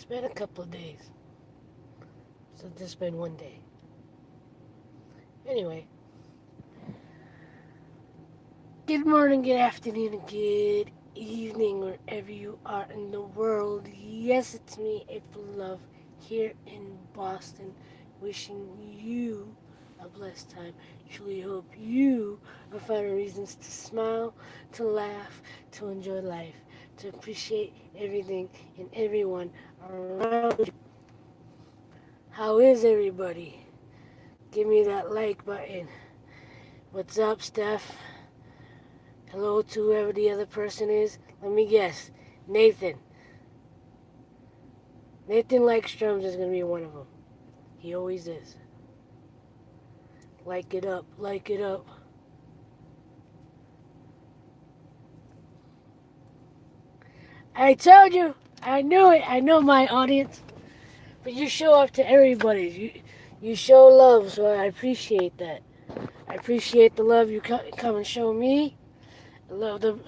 been a couple of days since it's been one day. Anyway, good morning, good afternoon, and good evening wherever you are in the world. Yes, it's me, April Love, here in Boston, wishing you a blessed time. Truly hope you are finding reasons to smile, to laugh, to enjoy life, to appreciate everything and everyone around you. How is everybody? Give me that like button. What's up, Steph? Hello to whoever the other person is. Let me guess. Nathan. Nathan Lekström is going to be one of them. He always is. Like it up, like it up. I told you. I knew it. I know my audience. But you show up to everybody. You show love, so I appreciate that. I appreciate the love you come and show me. I love the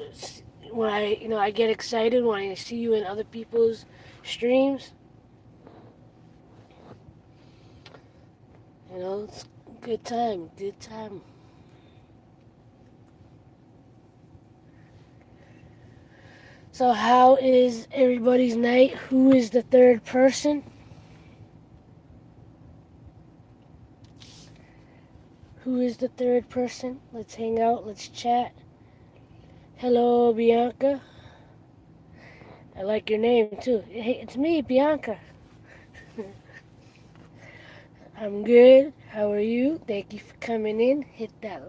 when I get excited when I see you in other people's streams. It's good time, good time. So how is everybody's night? Who is the third person? Who is the third person? Let's hang out, let's chat. Hello, Bianca. I like your name too. Hey, it's me, Bianca. I'm good. How are you? Thank you for coming in. Hit that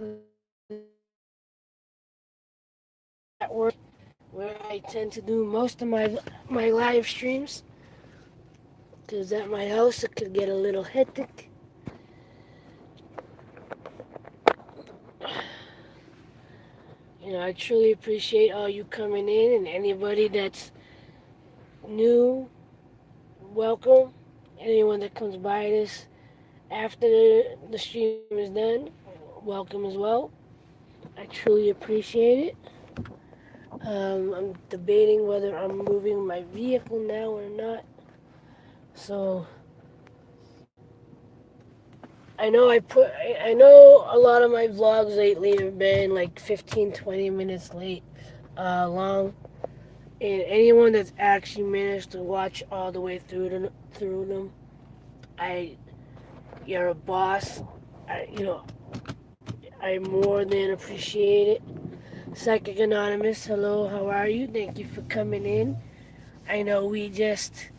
work where I tend to do most of my live streams. Because at my house it could get a little hectic. I truly appreciate all you coming in, and anybody that's new, welcome. Anyone that comes by this after the stream is done, welcome as well. I truly appreciate it. I'm debating whether I'm moving my vehicle now or not. So I know a lot of my vlogs lately have been like 15, 20 minutes long. And anyone that's actually managed to watch all the way through them, you're a boss. I more than appreciate it. Psychic Anonymous, hello, how are you? Thank you for coming in. I know we just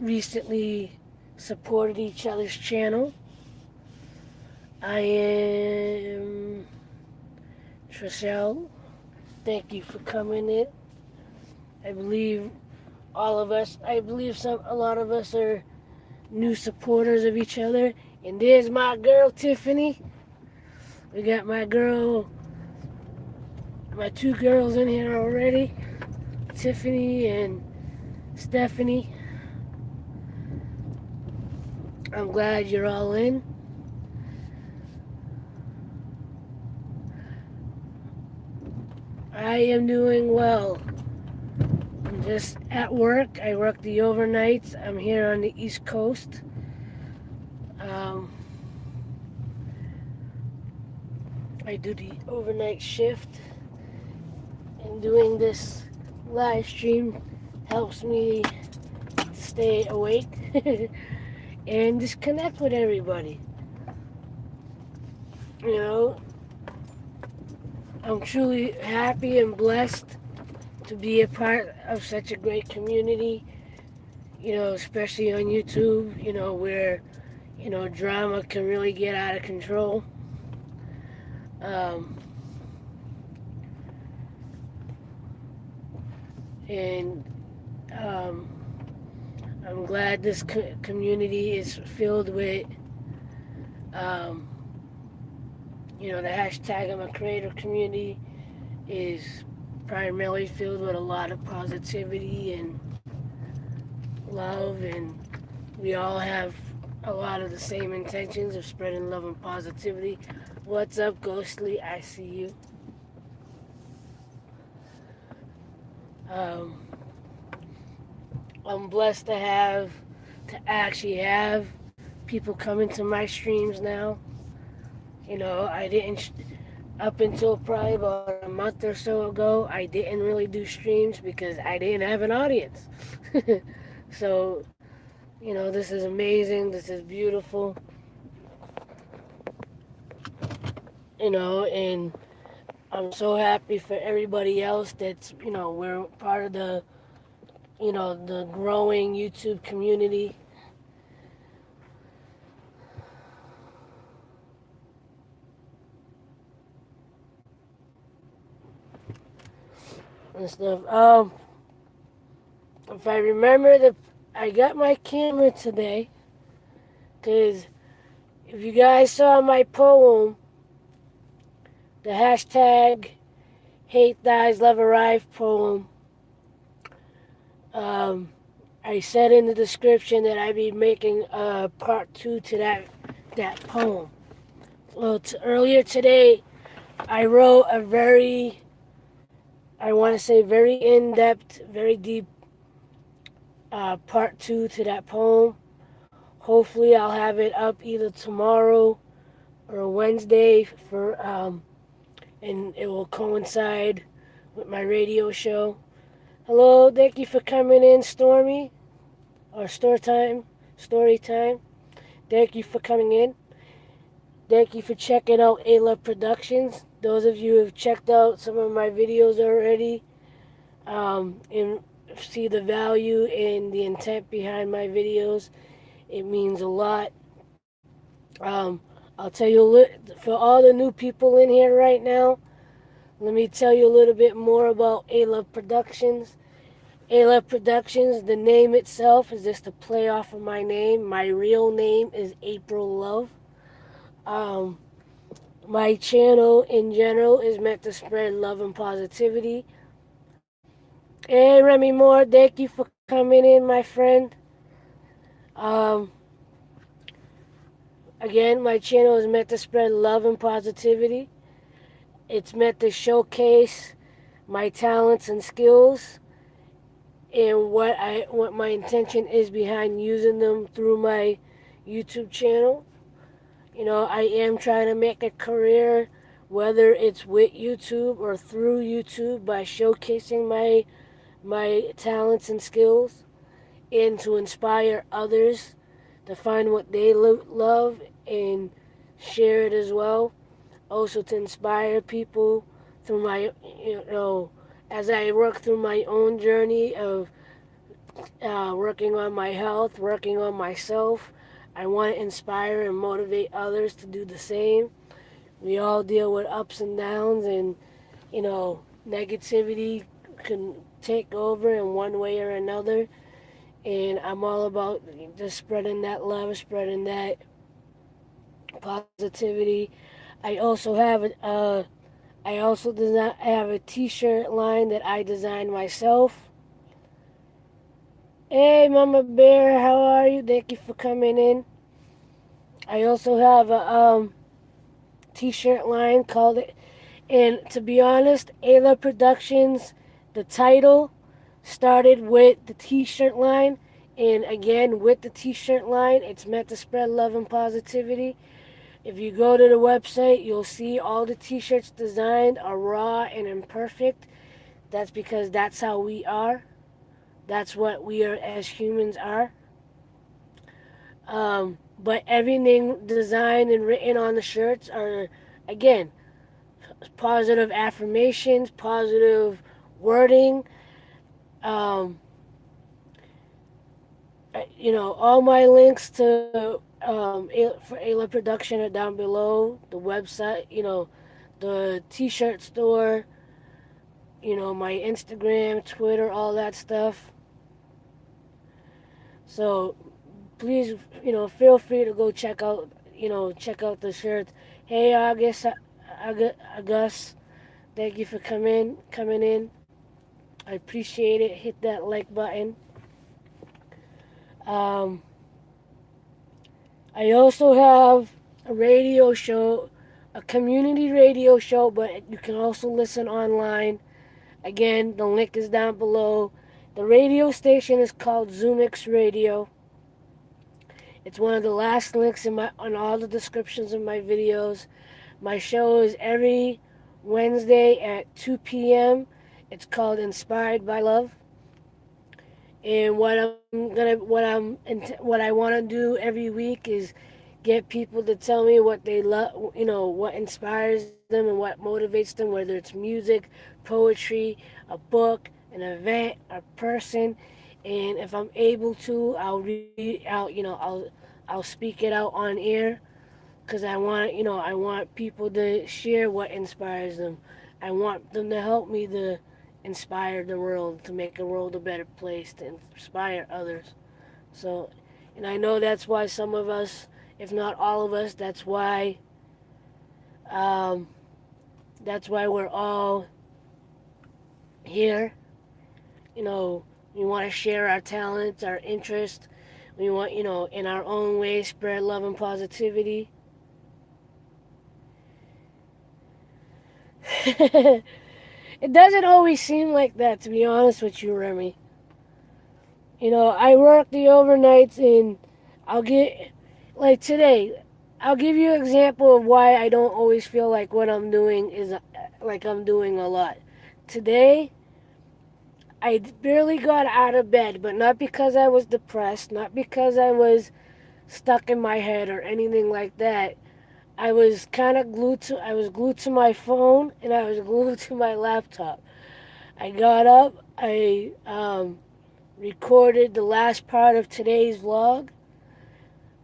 recently supported each other's channel. I am Trishelle. Thank you for coming in. I believe a lot of us are new supporters of each other. And there's my girl, Tiffany. We got my two girls in here already, Tiffany and Stephanie. I'm glad you're all in. I am doing well. I'm just at work. I work the overnights. I'm here on the East Coast. I do the overnight shift, and doing this live stream helps me stay awake and just connect with everybody. I'm truly happy and blessed to be a part of such a great community, especially on YouTube, where, drama can really get out of control. And I'm glad this community is filled with, the hashtag I'm a creator community is primarily filled with a lot of positivity and love, and we all have a lot of the same intentions of spreading love and positivity. What's up, Ghostly? I see you. I'm blessed to actually have people coming to my streams now. I didn't up until probably about a month or so ago. I didn't really do streams because I didn't have an audience. So this is amazing. This is beautiful. And I'm so happy for everybody else that's we're part of the growing YouTube community and stuff. If I remember I got my camera today because if you guys saw my poem, the hashtag Hate Dies Love Arrive poem, um, I said in the description that I'd be making a part two to that poem. Well, earlier today, I wrote I want to say, very in-depth, very deep part two to that poem. Hopefully, I'll have it up either tomorrow or Wednesday and it will coincide with my radio show. Hello, thank you for coming in, Stormy, or Story Time. Thank you for coming in. Thank you for checking out aloveproductions. Those of you who have checked out some of my videos already, and see the value and the intent behind my videos, it means a lot. I'll tell you for all the new people in here right now. Let me tell you a little bit more about A Love Productions. A Love Productions, the name itself is just a play off of my name. My real name is April Love. Um, my channel in general is meant to spread love and positivity. Hey, Remy Moore, thank you for coming in, my friend. Um, Again, my channel is meant to spread love and positivity. It's meant to showcase my talents and skills and what my intention is behind using them through my YouTube channel. I am trying to make a career, whether it's with YouTube or through YouTube, by showcasing my talents and skills and to inspire others to find what they love and share it as well. Also to inspire people through as I work through my own journey of working on my health, working on myself. I want to inspire and motivate others to do the same. We all deal with ups and downs, and negativity can take over in one way or another. And I'm all about just spreading that love, spreading that positivity. I also have I have a T-shirt line that I designed myself. Hey, Mama Bear, how are you? Thank you for coming in. I also have a T-shirt line called it, and to be honest, Ayla Productions, the title started with the T-shirt line, and again with the T-shirt line, it's meant to spread love and positivity. If you go to the website, you'll see all the T-shirts designed are raw and imperfect. That's because that's how we are. That's what we are as humans are. But everything designed and written on the shirts are, again, positive affirmations, positive wording. Um, all my links for Ayla Production are down below. The website, the T-shirt store, my Instagram, Twitter, all that stuff. So please, feel free to go check out the shirts. Hey, August, thank you for coming in. I appreciate it. Hit that like button. Um, I also have a radio show, a community radio show, but you can also listen online. Again, the link is down below. The radio station is called Zoomix Radio. It's one of the last links in my on all the descriptions of my videos. My show is every Wednesday at 2 p.m. It's called Inspired by Love. And what I want to do every week is get people to tell me what they love, what inspires them and what motivates them, whether it's music, poetry, a book, an event, a person. And if I'm able to, I'll read out, I'll speak it out on air because I want people to share what inspires them. I want them to help me to inspire the world, to make the world a better place, to inspire others. So, and I know that's why some of us, if not all of us, um, that's why we're all here. You know, we want to share our talents, our interests. We want, in our own way, spread love and positivity. It doesn't always seem like that, to be honest with you, Remy. I work the overnights, and I'll get, like today, I'll give you an example of why I don't always feel like what I'm doing is like I'm doing a lot. Today, I barely got out of bed, but not because I was depressed, not because I was stuck in my head or anything like that. I was glued to my phone and I was glued to my laptop. I got up, I recorded the last part of today's vlog.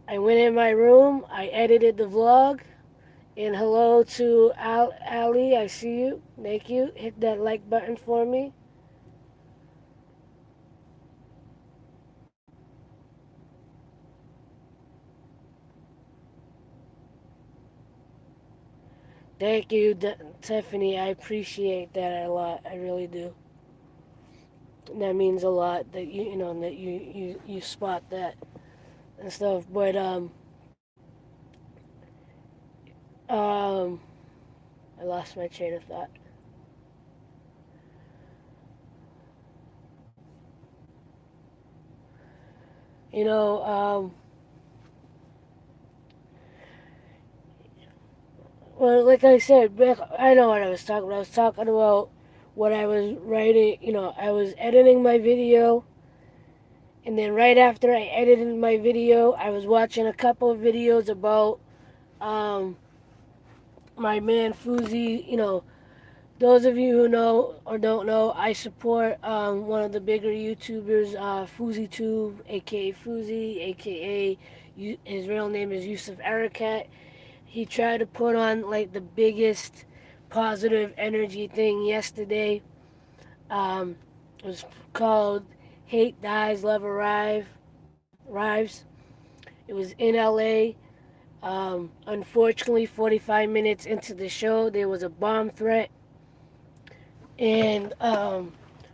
I went in my room, I edited the vlog, and hello to Ali, I see you. Thank you. Hit that like button for me. Thank you, Tiffany. I appreciate that a lot. I really do. That means a lot that that you spot that and stuff. But um, I lost my train of thought. You know, well, like I said, I know what I was talking about. I was talking about what I was writing. I was editing my video, and then right after I edited my video, I was watching a couple of videos about um, my man Fuzi. Those of you who know or don't know, I support one of the bigger YouTubers, FuziTube, aka Fuzi, aka his real name is Yusuf Arakat. He tried to put on like the biggest positive energy thing yesterday. It was called "Hate Dies, Love Arrives." It was in LA. Unfortunately, 45 minutes into the show, there was a bomb threat, and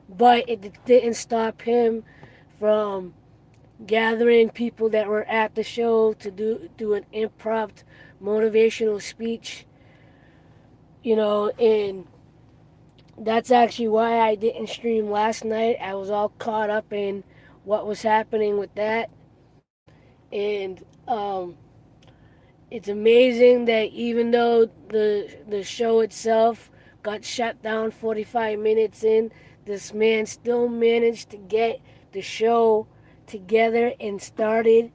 but it didn't stop him from gathering people that were at the show to do an improv motivational speech. And that's actually why I didn't stream last night. I was all caught up in what was happening with that, and it's amazing that even though the show itself got shut down 45 minutes in, this man still managed to get the show together and started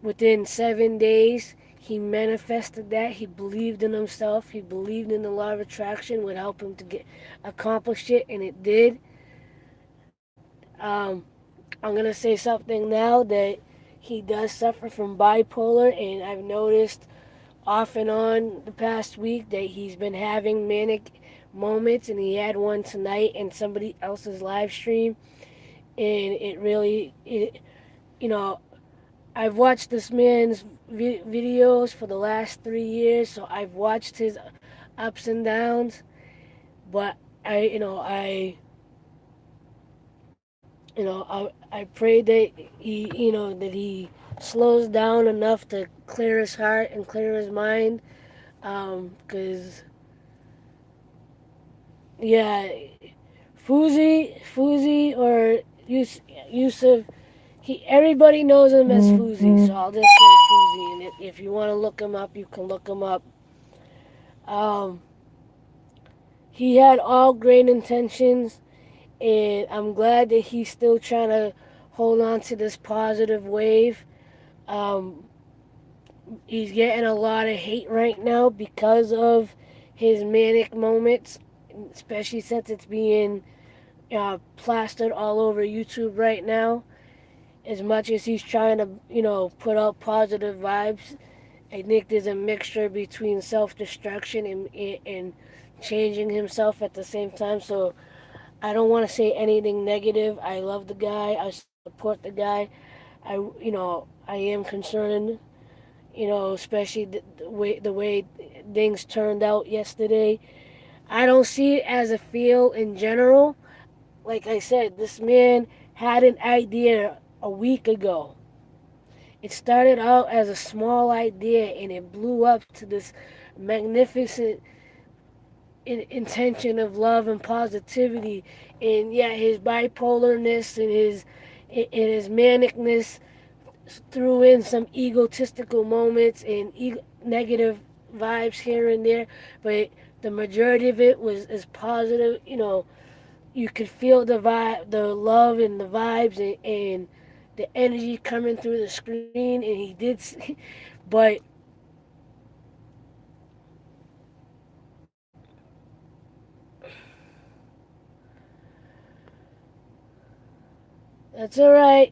within 7 days. He manifested that. He believed in himself. He believed in the law of attraction would help him to get accomplish it, and it did. Um, I'm gonna say something now that he does suffer from bipolar, and I've noticed off and on the past week that he's been having manic moments, and he had one tonight in somebody else's live stream, and you know, I've watched this man's videos for the last 3 years, so I've watched his ups and downs, but I pray that he slows down enough to clear his heart and clear his mind, because yeah, Fuzi, or Yusuf. Everybody knows him as Fuzi, so I'll just say Fuzi. And if you want to look him up, you can look him up. Um, he had all great intentions, and I'm glad that he's still trying to hold on to this positive wave. Um, he's getting a lot of hate right now because of his manic moments, especially since it's being plastered all over YouTube right now. As much as he's trying to, put out positive vibes, I think there's a mixture between self-destruction and changing himself at the same time. So I don't want to say anything negative. I love the guy. I support the guy. I am concerned, especially the way things turned out yesterday. I don't see it as a fail in general. Like I said, this man had an idea a week ago. It started out as a small idea and it blew up to this magnificent intention of love and positivity. And yeah, his bipolarness and his manicness threw in some egotistical moments and negative vibes here and there, but the majority of it was is positive. You could feel the vibe, the love, and the vibes, and the energy coming through the screen. And he did, but that's all right,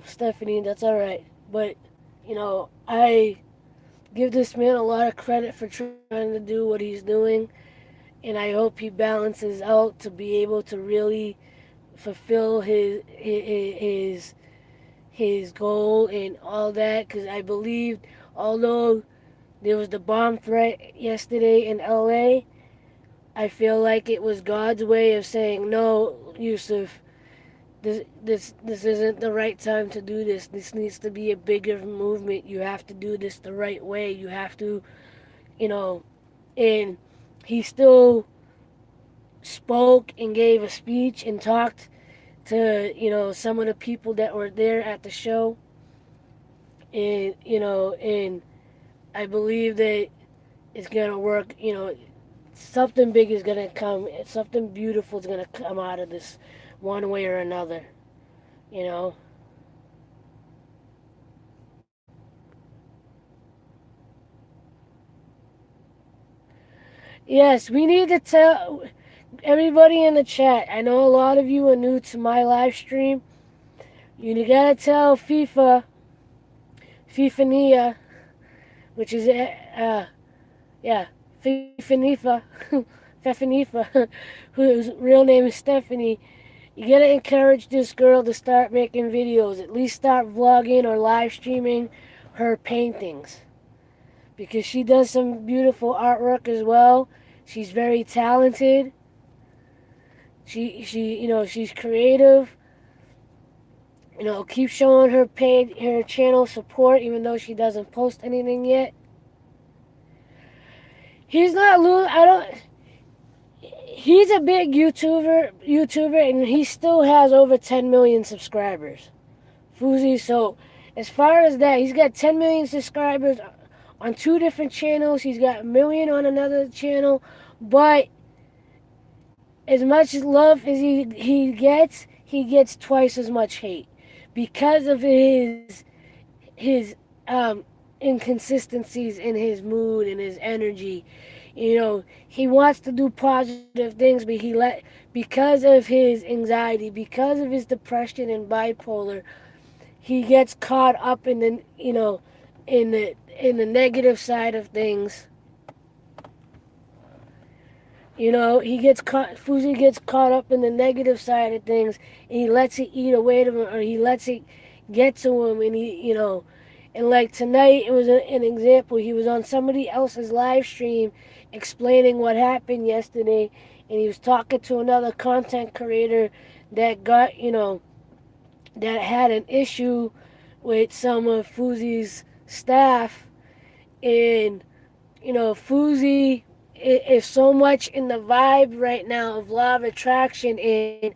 Stephanie. That's all right. But I give this man a lot of credit for trying to do what he's doing, and I hope he balances out to be able to really fulfill his goal and all that. Because I believe, although there was the bomb threat yesterday in LA, I feel like it was God's way of saying, no, Yusuf, this isn't the right time to do this. This needs to be a bigger movement. You have to do this the right way. You have to, you know, and he still spoke and gave a speech and talked to, some of the people that were there at the show. And, and I believe that it's going to work, something big is gonna come. Something beautiful is gonna come out of this, one way or another. You know. Yes, we need to tell everybody in the chat. I know a lot of you are new to my live stream. You gotta tell FIFA which is yeah, FIFA Fefanifa, whose real name is Stephanie. You gotta encourage this girl to start making videos. At least start vlogging or live streaming her paintings, because she does some beautiful artwork as well. She's very talented. She's creative. Keep showing her channel support, even though she doesn't post anything yet. He's not losing. I don't. He's a big YouTuber, and he still has over 10 million subscribers. Fuzi. So, as far as that, he's got 10 million subscribers on two different channels. He's got a million on another channel, but as much love as he gets twice as much hate because of his inconsistencies in his mood and his energy. He wants to do positive things, but because of his anxiety, because of his depression and bipolar, he gets caught up in the negative side of things. Fuzi gets caught up in the negative side of things, and he lets it eat away to him, or he lets it get to him, and and like tonight, it was an example. He was on somebody else's live stream explaining what happened yesterday, and he was talking to another content creator that that had an issue with some of Fuzi's staff, and Fuzi is so much in the vibe right now of law of attraction, and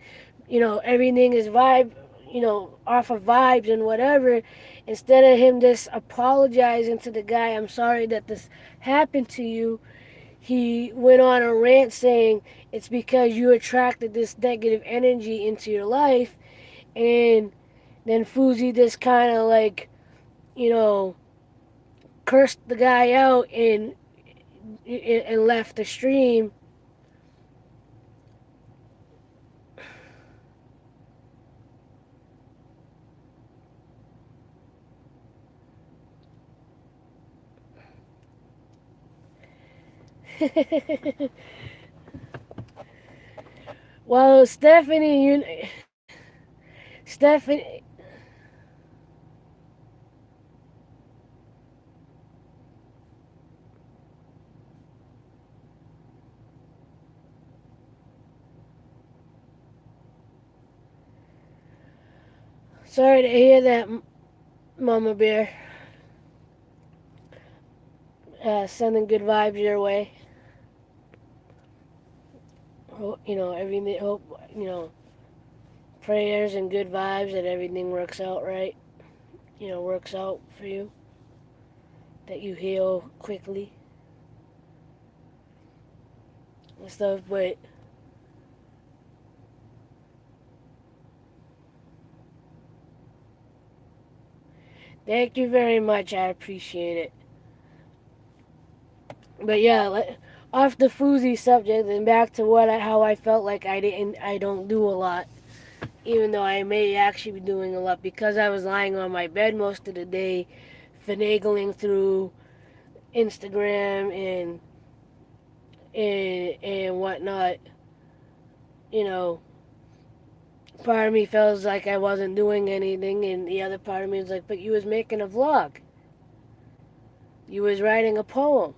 everything is vibe, off of vibes and whatever. Instead of him just apologizing to the guy, I'm sorry that this happened to you, he went on a rant saying it's because you attracted this negative energy into your life. And then Fuzi just kind of like, you know, cursed the guy out and left the stream. Well, Stephanie, sorry to hear that, Mama Bear. Sending good vibes your way. Everything. Hope prayers and good vibes that everything works out right. Works out for you. That you heal quickly and stuff. But thank you very much. I appreciate it. But yeah, off the Fuzi subject and back to how I felt like I don't do a lot, even though I may actually be doing a lot because I was lying on my bed most of the day, finagling through Instagram and whatnot. You know, part of me feels like I wasn't doing anything, and the other part of me was like, but you was making a vlog, you was writing a poem.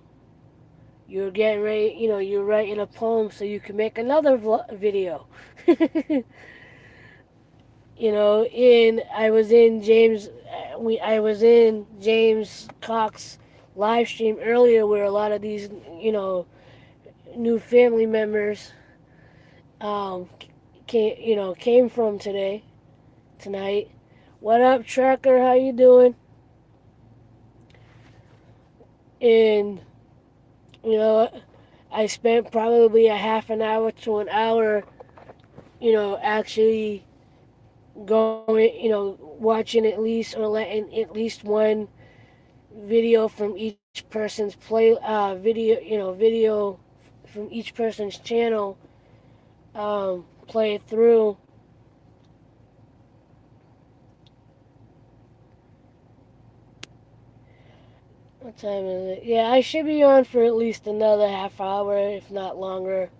You were getting ready, you were writing a poem so you could make another video. And I was in I was in James Cox live stream earlier where a lot of these, new family members um, came from tonight. What up, Tracker? How you doing? And you know, I spent probably a half an hour to an hour, actually going, watching at least or letting at least one video from each person's video from each person's channel, play it through. What time is it? Yeah, I should be on for at least another half hour, if not longer.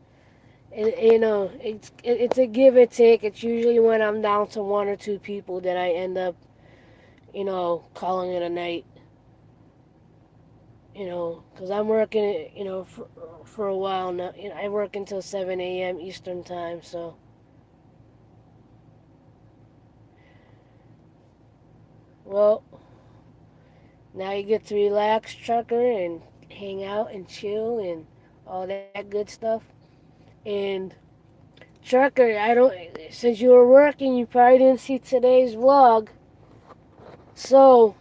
It's a give and take. It's usually when I'm down to one or two people that I end up, calling it a night. Because I'm working, for a while now. I work until 7 a.m. Eastern time, so. Well, now you get to relax, trucker, and hang out and chill and all that good stuff. And trucker, I don't. Since you were working, you probably didn't see today's vlog. So,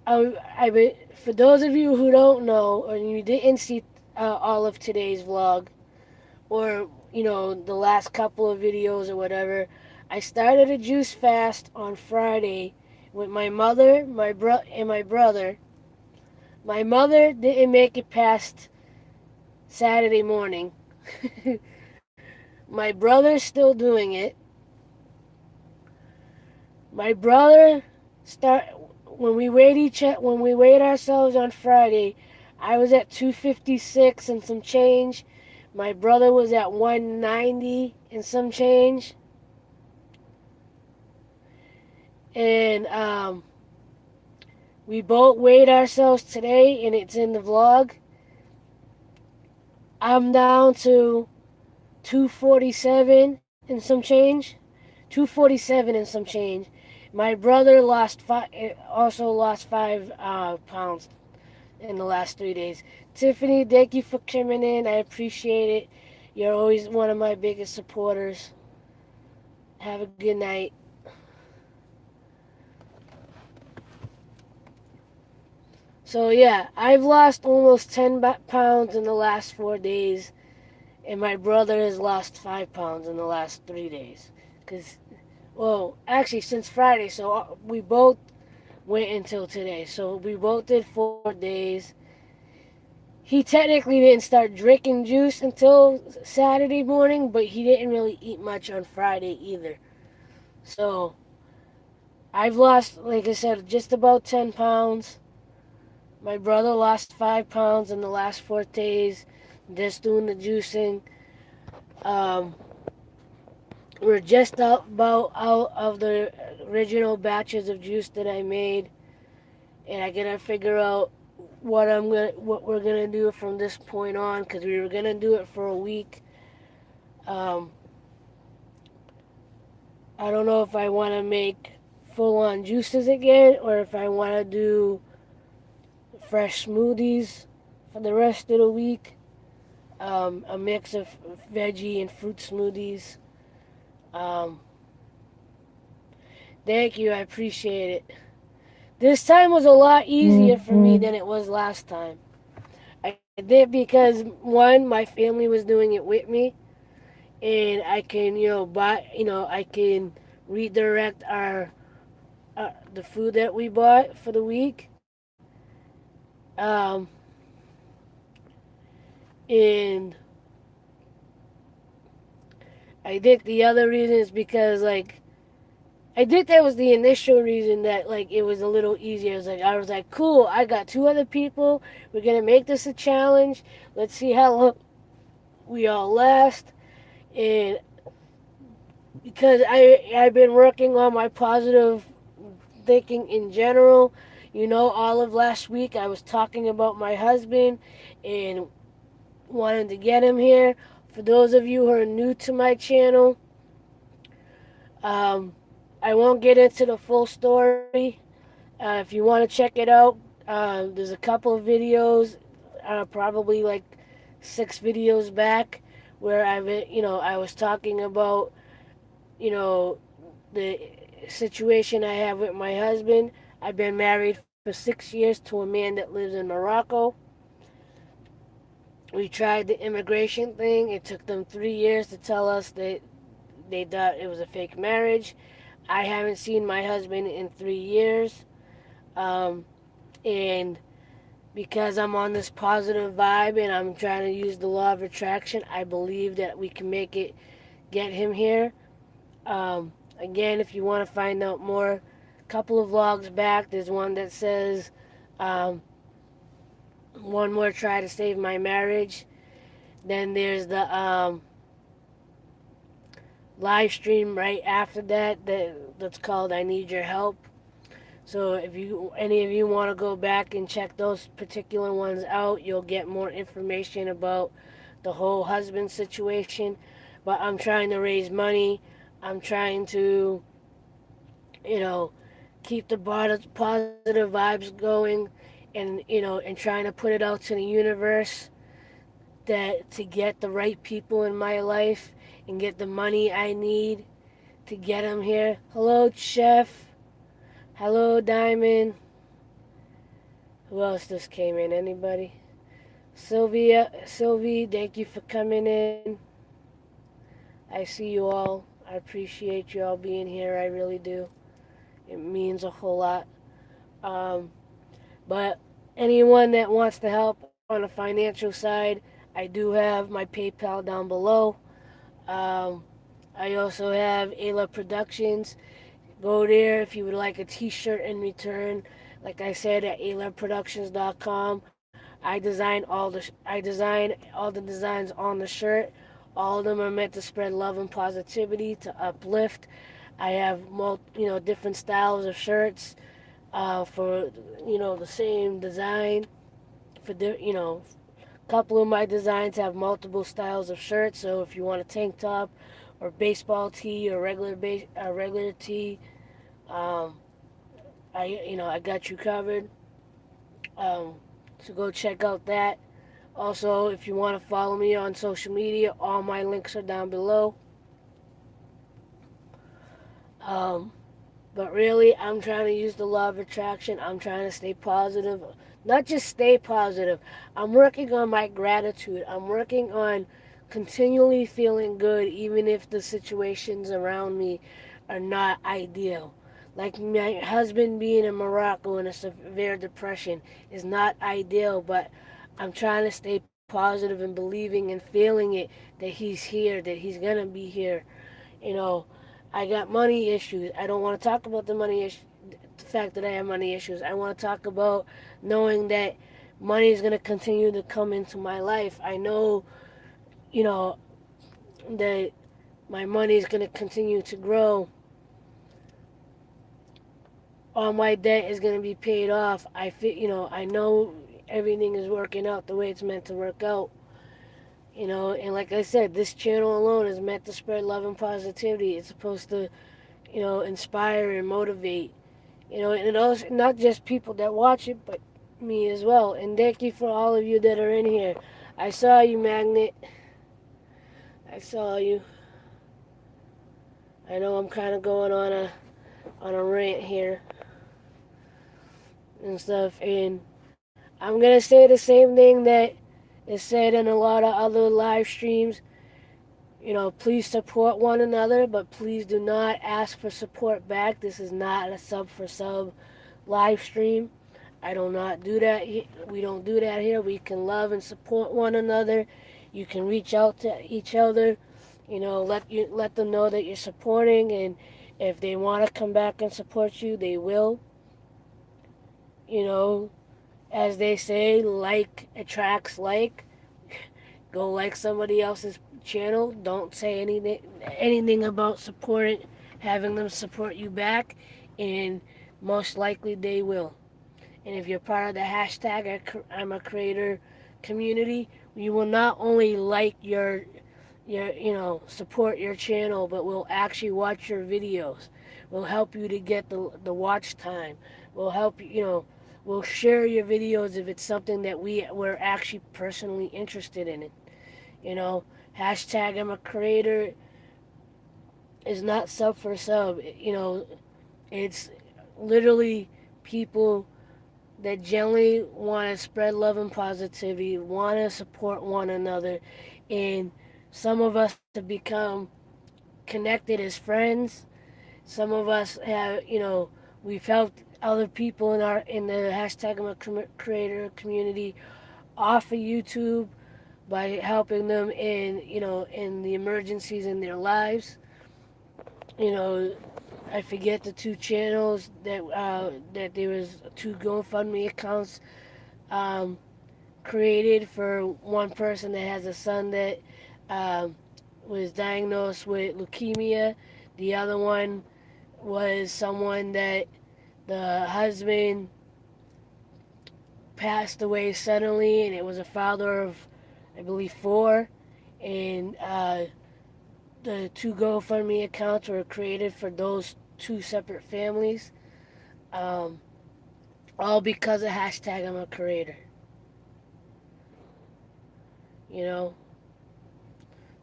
for those of you who don't know, or you didn't see all of today's vlog, or the last couple of videos or whatever, I started a juice fast on Friday with my mother, and my brother. My mother didn't make it past Saturday morning. My brother's still doing it. My brother start when we weighed ourselves on Friday. I was at 256 and some change. My brother was at 190 and some change. And we both weighed ourselves today, and it's in the vlog. I'm down to 247 and some change. 247 and some change. My brother also lost 5 pounds in the last 3 days. Tiffany, thank you for coming in. I appreciate it. You're always one of my biggest supporters. Have a good night. So yeah, I've lost almost 10 pounds in the last 4 days, and my brother has lost 5 pounds in the last 3 days. Cause, well, actually since Friday. So we both went until today. So we both did 4 days. He technically didn't start drinking juice until Saturday morning, but he didn't really eat much on Friday either. So I've lost, like I said, just about 10 pounds. My brother lost 5 pounds in the last 4 days, just doing the juicing. Um, we're just about out of the original batches of juice that I made, and I gotta figure out what we're gonna do from this point on, because we were gonna do it for a week. Um, I don't know if I want to make full on juices again or if I want to do fresh smoothies for the rest of the week. A mix of veggie and fruit smoothies. Um, Thank you, I appreciate it. This time was a lot easier for me than it was last time. I did because one, my family was doing it with me, and I can, I can redirect our the food that we bought for the week. Um, and I think the other reason is because I think that was the initial reason that it was a little easier. I was like, cool, I got two other people. We're gonna make this a challenge. Let's see how long we all last. And because I've been working on my positive thinking in general. All of last week I was talking about my husband and wanted to get him here. For those of you who are new to my channel, um, I won't get into the full story. If you want to check it out, there's a couple of videos, probably like 6 videos back, where I was talking about, you know, the situation I have with my husband. I've been married for 6 years to a man that lives in Morocco. We tried the immigration thing. It took them 3 years to tell us that they thought it was a fake marriage. I haven't seen my husband in 3 years. Um, and because I'm on this positive vibe and I'm trying to use the law of attraction, I believe that we can make it, get him here. Again, if you want to find out more, a couple of vlogs back, there's one that says, um, one more try to save my marriage. Then there's the live stream right after that's called I Need Your Help. So if any of you want to go back and check those particular ones out, you'll get more information about the whole husband situation. But I'm trying to raise money. I'm trying to, you know, keep the positive vibes going, and trying to put it out to the universe that to get the right people in my life and get the money I need to get them here. Hello, Chef. Hello, Diamond. Who else just came in? Anybody? Sylvie, thank you for coming in. I see you all. I appreciate you all being here. I really do. It means a whole lot. Um, but anyone that wants to help on the financial side, I do have my PayPal down below. Um, I also have Ayla Productions. Go there if you would like a T-shirt in return. Like I said, at aloveproductions.com. I design all the designs on the shirt. All of them are meant to spread love and positivity, to uplift. I have different styles of shirts for the same design. For a couple of my designs have multiple styles of shirts. So if you want a tank top or baseball tee or regular tee, um, I got you covered. Um, So go check out that. Also, if you want to follow me on social media, all my links are down below. Um, But really, I'm trying to use the law of attraction. I'm trying to stay positive. Not just stay positive. I'm working on my gratitude. I'm working on continually feeling good, even if the situations around me are not ideal. Like my husband being in Morocco in a severe depression is not ideal, but I'm trying to stay positive and believing and feeling it that he's here, that he's going to be here. You know, I got money issues. I don't want to talk about the money issue, the fact that I have money issues. I want to talk about knowing that money is going to continue to come into my life. I know, you know, that my money is going to continue to grow. All my debt is going to be paid off. I feel, I know everything is working out the way it's meant to work out. And like I said, this channel alone is meant to spread love and positivity. It's supposed to, inspire and motivate. And it also not just people that watch it, but me as well. And thank you for all of you that are in here. I saw you, Magnet. I saw you. I know I'm kind of going on a rant here and stuff, and I'm gonna say the same thing that is said in a lot of other live streams. Please support one another, but please do not ask for support back. This is not a sub for sub live stream. I do not do that. We don't do that here. We can love and support one another. You can reach out to each other. Let them know that you're supporting, and if they want to come back and support you, they will. You know, as they say, like attracts like. Go like somebody else's channel. Don't say anything about supporting, having them support you back, and most likely they will. And if you're part of the hashtag I'm a creator community, you will not only like your support your channel, but will actually watch your videos. Will help you to get the watch time. Will help we'll share your videos if it's something that we're actually personally interested in it. You know, hashtag I'm a creator is not sub for sub. It's literally people that generally want to spread love and positivity, want to support one another, and some of us have become connected as friends. Some of us have, we've helped other people in the hashtag I'm a creator community off of YouTube by helping them in the emergencies in their lives. You know, I forget the two channels that there was two GoFundMe accounts um, created for one person that has a son that um, was diagnosed with leukemia. The other one was someone that the husband passed away suddenly, and it was a father of, I believe, four. And the two GoFundMe accounts were created for those two separate families, um, all because of hashtag I'm a creator. You know,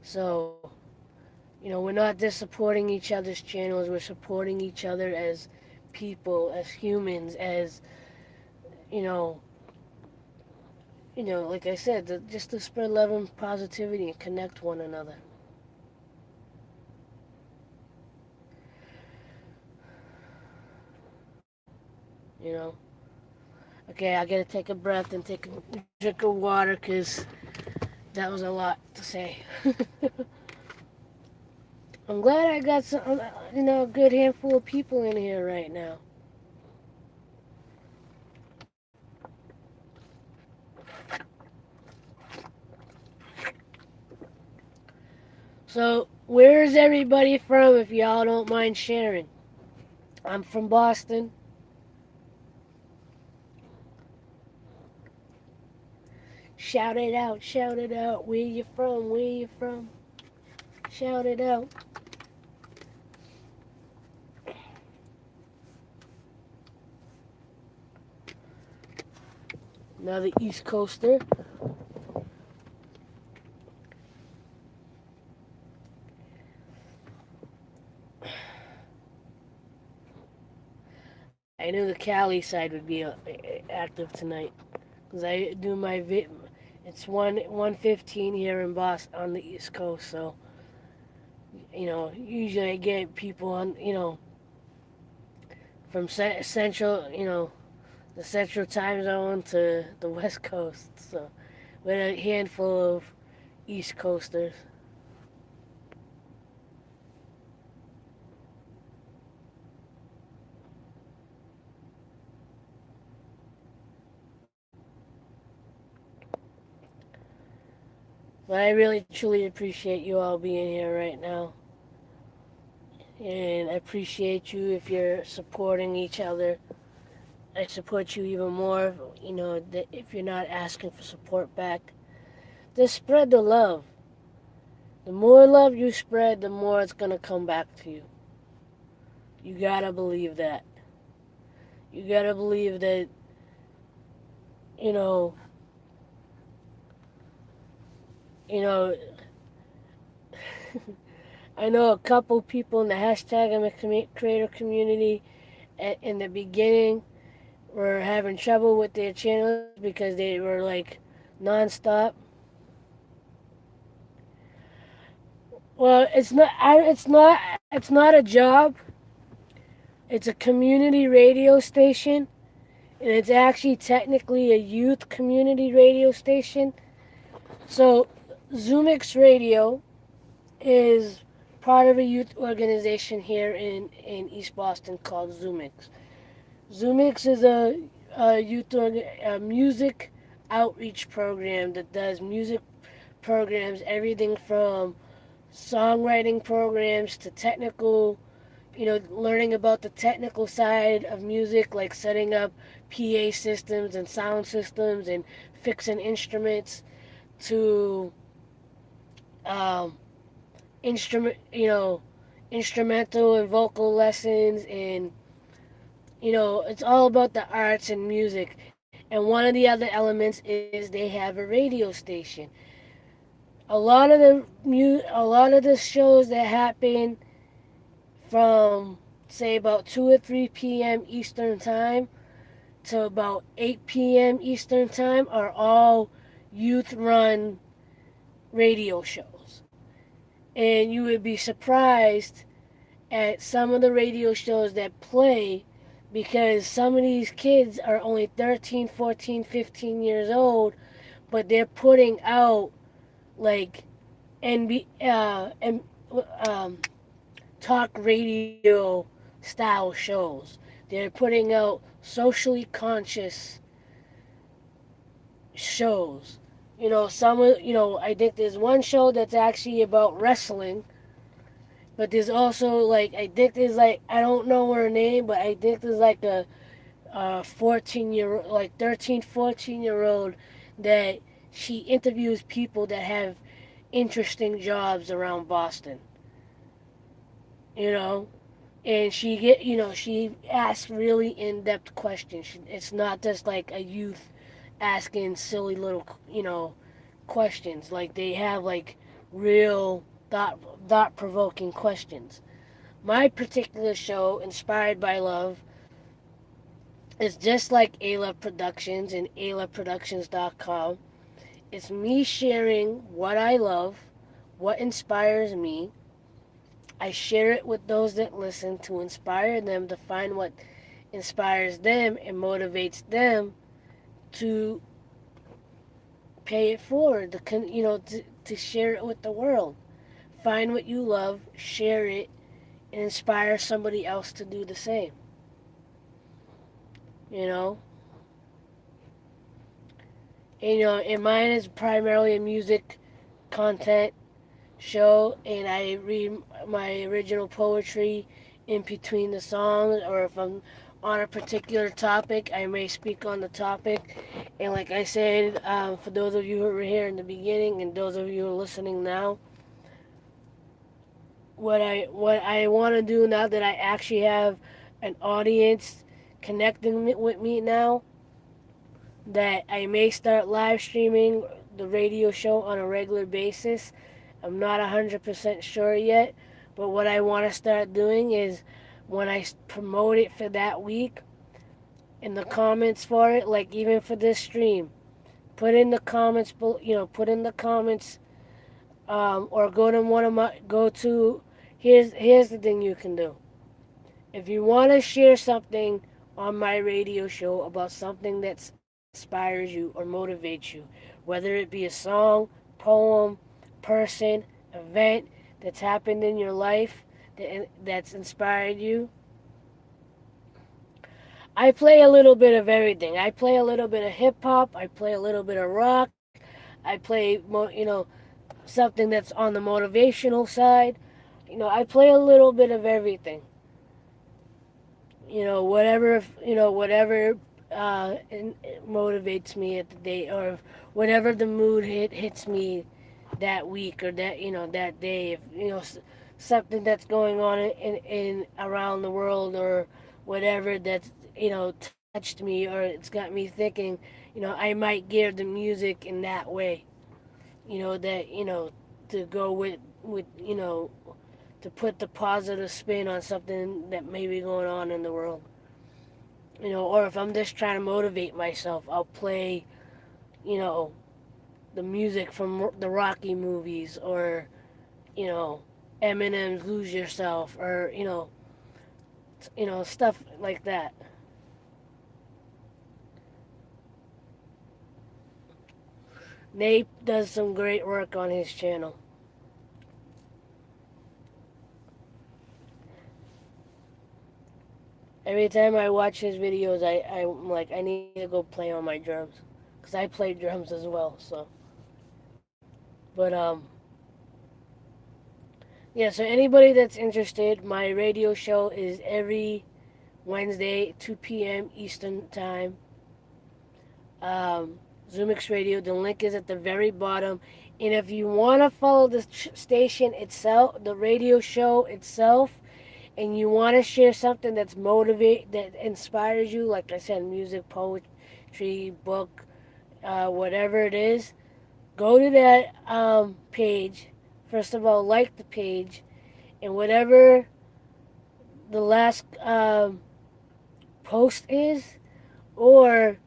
so we're not just supporting each other's channels. We're supporting each other as people, as humans, as you know, like I said, just to spread love and positivity and connect one another. You know. Okay, I gotta take a breath and take a drink of water because that was a lot to say. I'm glad I got some, a good handful of people in here right now. So, where is everybody from if y'all don't mind sharing? I'm from Boston. Shout it out. Where you from? Where you from? Shout it out. another East Coaster. I knew the Cali side would be active tonight because I do my It's 1:15 here in Boston on the East Coast, so usually I get people on from central the central time zone to the West Coast, so with a handful of East Coasters. But I really truly appreciate you all being here right now. And I appreciate you if you're supporting each other. I support you even more, if you're not asking for support back. Just spread the love. The more love you spread, the more it's going to come back to you. You gotta believe that. You gotta believe that, you know, you know, I know a couple people in the hashtag and the creator community in the beginning were having trouble with their channels because they were like nonstop. Well, it's not a job. It's a community radio station, and it's actually technically a youth community radio station. So, Zoomix Radio is part of a youth organization here in East Boston called Zoomix. Zoomix is a music outreach program that does music programs, everything from songwriting programs to technical, learning about the technical side of music, like setting up PA systems and sound systems and fixing instruments to um, instrument, instrumental and vocal lessons, and it's all about the arts and music. And one of the other elements is they have a radio station. A lot of the shows that happen from say about 2 or 3 p.m. Eastern time to about 8 p.m. Eastern time are all youth run radio shows. And you would be surprised at some of the radio shows that play because some of these kids are only 13, 14, 15 years old, but they're putting out like and talk radio style shows. They're putting out socially conscious shows. I think there's one show that's actually about wrestling, but there's also like I think there's like I don't know her name, but I think there's like a 14-year like 13, 14-year old that she interviews people that have interesting jobs around Boston. You know, and she asks really in-depth questions. It's not just like a youth asking silly little questions. Like they have like real thought provoking questions. My particular show, Inspired by Love, is just like Ayla Productions and aylaproductions.com. It's me sharing what I love, what inspires me. I share it with those that listen to inspire them to find what inspires them and motivates them to pay it forward, to share it with the world. Find what you love, share it, and inspire somebody else to do the same. You know, and mine is primarily a music content show, and I read my original poetry in between the songs, or if I'm on a particular topic, I may speak on the topic. And like I said, for those of you who were here in the beginning and those of you who are listening now, what I want to do now that I actually have an audience connecting with me now that I may start live streaming the radio show on a regular basis. I'm not 100% sure yet, but what I want to start doing is when I promote it for that week, in the comments for it, like even for this stream, put in the comments, put in the comments, or go to one of my, go to, here's the thing you can do. If you want to share something on my radio show about something that inspires you or motivates you, whether it be a song, poem, person, event that's happened in your life that's inspired you, I play a little bit of everything. I play a little bit of hip hop. I play a little bit of rock. I play, something that's on the motivational side. I play a little bit of everything. Whatever it motivates me at the day, or whatever the mood hits me that week or that day. If something that's going on in around the world or whatever that's touched me or it's got me thinking, I might gear the music in that way. That to go with to put the positive spin on something that may be going on in the world. Or if I'm just trying to motivate myself, I'll play, you know, the music from the Rocky movies, or, you know, Eminem's "Lose Yourself," or stuff like that. Nate does some great work on his channel. Every time I watch his videos, I'm like, I need to go play on my drums, because I play drums as well. So, but yeah. So anybody that's interested, my radio show is every Wednesday, 2 p.m. Eastern Time. Um, Zoomix Radio. The link is at the very bottom. And if you want to follow the station itself, the radio show itself, and you want to share something that inspires you, like I said, music, poetry, book, whatever it is, go to that page. First of all, like the page, and whatever the last post is, or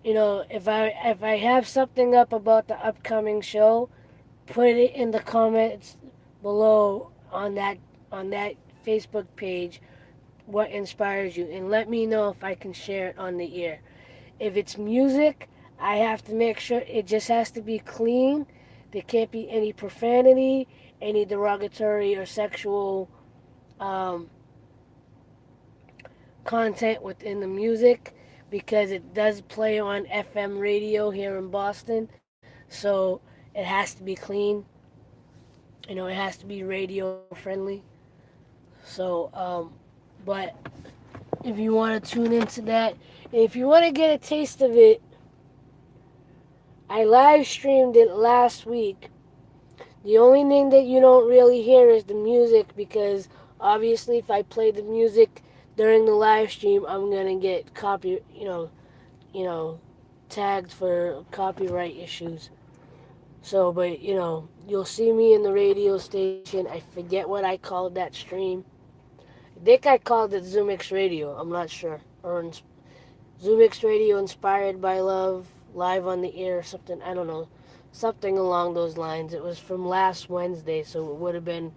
if I have something up about the upcoming show, put it in the comments below on that Facebook page. What inspires you, and let me know if I can share it on the air. If it's music, I have to make sure it just has to be clean. There can't be any profanity, any derogatory or sexual um, content within the music, because it does play on FM radio here in Boston. So it has to be clean. It has to be radio friendly. So, but if you want to tune into that, if you want to get a taste of it, I live streamed it last week. The only thing that you don't really hear is the music, because obviously if I play the music during the live stream, I'm gonna get you know, tagged for copyright issues. So, but you'll see me in the radio station. I forget what I called that stream. I think I called it Zoomix Radio. I'm not sure. Or Zoomix Radio inspired by love, live on the air, or something. I don't know. Something along those lines. It was from last Wednesday, so it would have been,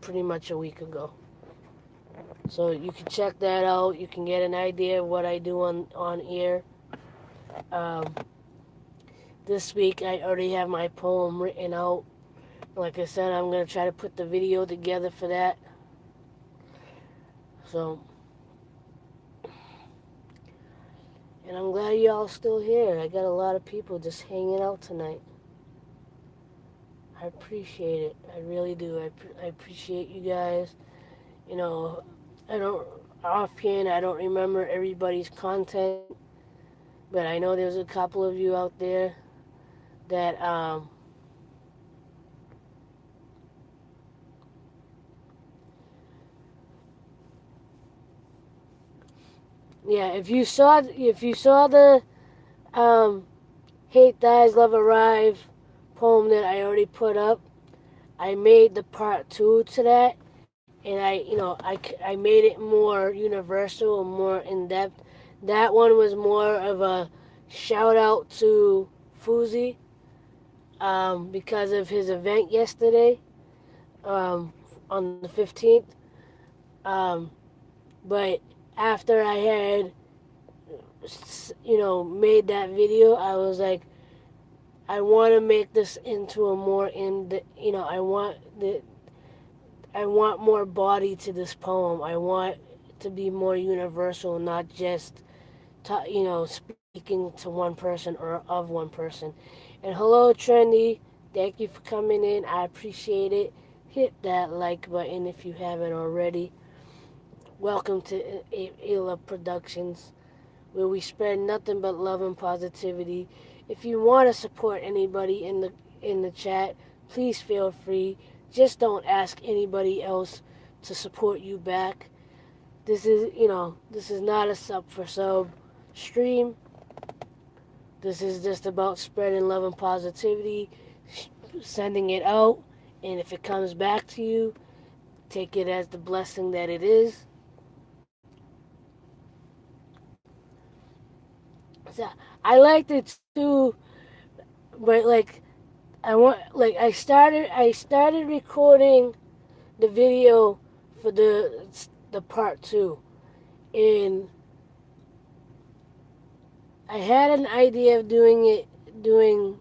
pretty much a week ago. So you can check that out. You can get an idea of what I do on air. Um, this week I already have my poem written out. Like I said, I'm going to try to put the video together for that. So, and I'm glad y'all still here. I got a lot of people just hanging out tonight. I appreciate it. I really do. I appreciate you guys. I don't, offhand, I don't remember everybody's content, but I know there's a couple of you out there that, Yeah, if you saw the um, Hate Dies Love Arrive poem that I already put up, I made the part two to that, and I made it more universal and more in depth. That one was more of a shout out to Fuzi because of his event yesterday on the 15th. Um, but after I had made that video, I was like, I want to make this into a more in the I want more body to this poem. I want it to be more universal, not just speaking to one person or of one person. And hello, Trendy. Thank you for coming in. I appreciate it. Hit that like button if you haven't already. Welcome to Aloveproductions, where we spread nothing but love and positivity. If you want to support anybody in the chat, please feel free. Just don't ask anybody else to support you back. This is not a sub for sub stream. This is just about spreading love and positivity, sending it out, and if it comes back to you, take it as the blessing that it is. So I liked it too, but I started recording the video for the part two, and I had an idea of doing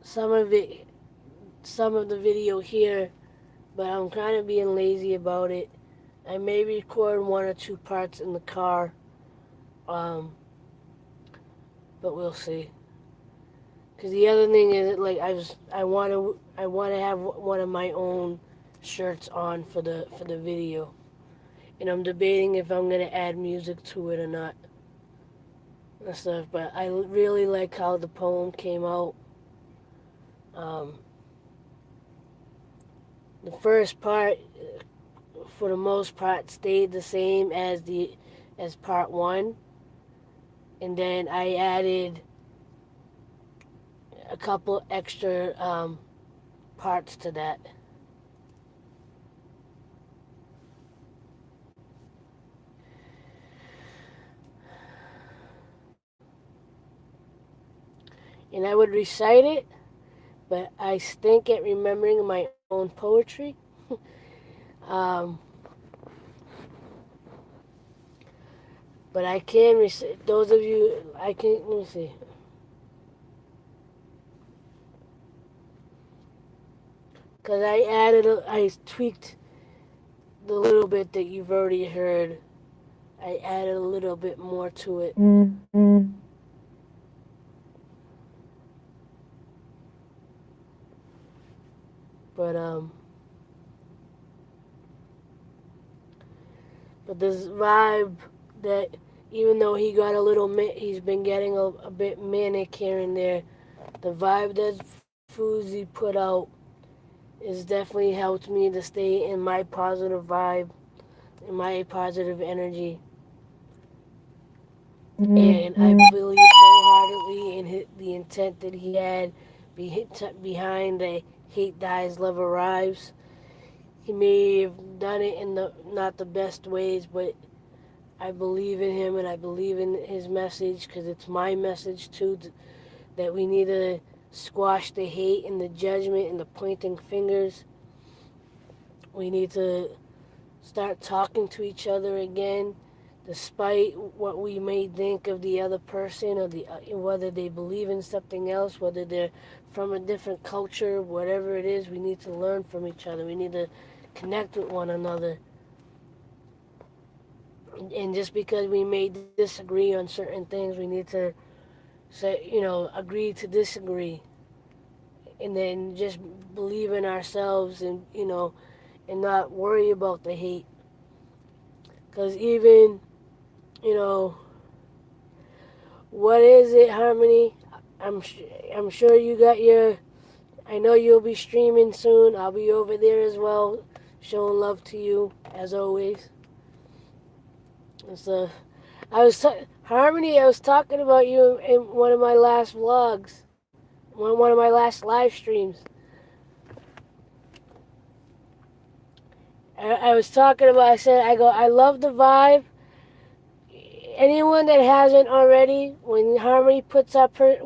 some of it, some of the video here, but I'm kind of being lazy about it. I may record one or two parts in the car, um, but we'll see. Cause the other thing is, like, I want to have one of my own shirts on for the video, and I'm debating if I'm gonna add music to it or not and stuff. But I really like how the poem came out. Um, the first part, for the most part, stayed the same as part one, and then I added a couple extra parts to that. And I would recite it, but I stink at remembering my own poetry. um, but I can recite, those of you, I can, let me see. Because I tweaked the little bit that you've already heard. I added a little bit more to it. But, but this vibe that even though he's been getting a bit manic here and there, the vibe that Fuzi put out has definitely helped me to stay in my positive vibe, in my positive energy. And I believe wholeheartedly in the intent that he had behind the Hate Dies, Love Arrives. He may have done it in the not the best ways, but I believe in him and I believe in his message because it's my message too, that we need to squash the hate and the judgment and the pointing fingers. We need to start talking to each other again, despite what we may think of the other person or whether they believe in something else, whether they're from a different culture, whatever it is. We need to learn from each other. We need to connect with one another. And just because we may disagree on certain things, we need to agree to disagree, and then just believe in ourselves, and not worry about the hate. Because even, you know, what is it, Harmony? I'm I'm sure you got your. I know you'll be streaming soon. I'll be over there as well, showing love to you as always. And so, Harmony. I was talking about you in one of my last vlogs, one of my last live streams. I was talking about. I said, I love the vibe. Anyone that hasn't already, when Harmony puts up her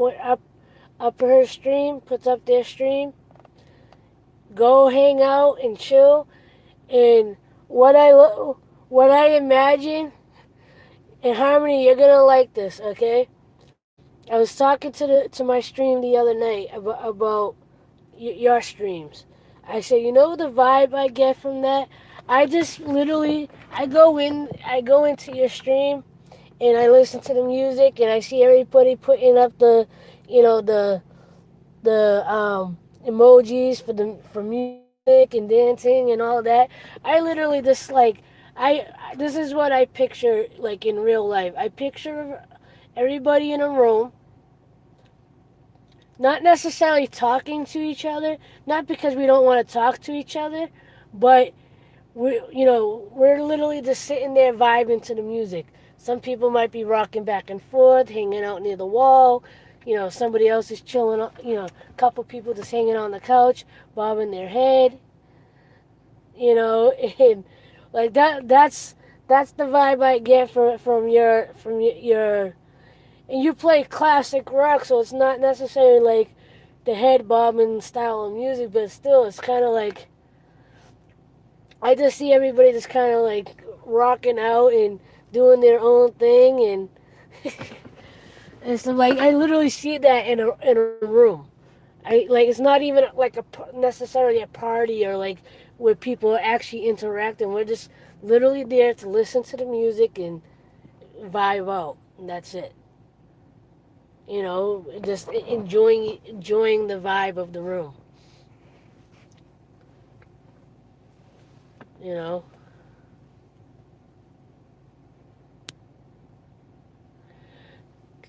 stream, puts up their stream, go hang out and chill. And what I imagine, and Harmony, you're gonna like this, okay? I was talking to my stream the other night about your streams. I said, you know the vibe I get from that? I just literally I go into your stream and I listen to the music and I see everybody putting up the you know the emojis for music and dancing and all that. I literally just like I this is what I picture like in real life. I picture everybody in a room, not necessarily talking to each other, not because we don't want to talk to each other, but we're literally just sitting there vibing to the music. Some people might be rocking back and forth, hanging out near the wall. Somebody else is chilling. A couple people just hanging on the couch, bobbing their head. And like that. That's the vibe I get from your. And you play classic rock, so it's not necessarily like the head bobbing style of music, but still, it's kind of like I just see everybody just kind of like rocking out and doing their own thing, and and so like I literally see that in a room. I like it's not even like necessarily a party or like where people are actually interacting. We're just literally there to listen to the music and vibe out, and that's it. Just enjoying the vibe of the room. You know.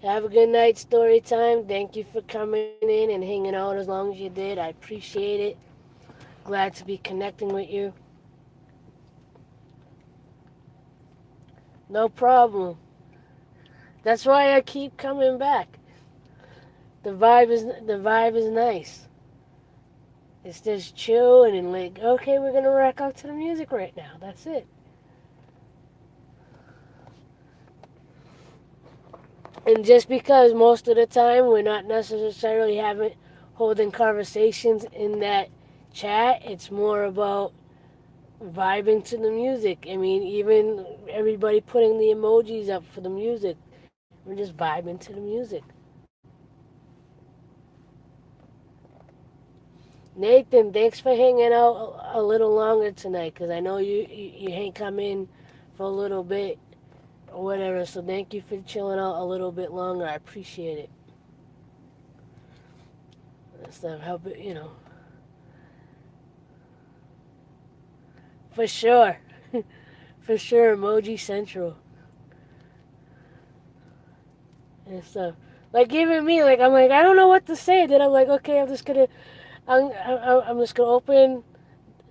Have a good night, story time. Thank you for coming in and hanging out as long as you did. I appreciate it. Glad to be connecting with you. No problem. That's why I keep coming back. The vibe is nice. It's just chill and like, okay, we're gonna rock out to the music right now. That's it. And just because most of the time we're not necessarily holding conversations in that chat, it's more about vibing to the music. I mean, even everybody putting the emojis up for the music, we're just vibing to the music. Nathan, thanks for hanging out a little longer tonight, because I know you ain't come in for a little bit or whatever. So thank you for chilling out a little bit longer. I appreciate it. Stuff help it. For sure. For sure, Emoji Central and stuff. Like even me, like I'm like I don't know what to say. Then I'm like, okay, I'm just gonna open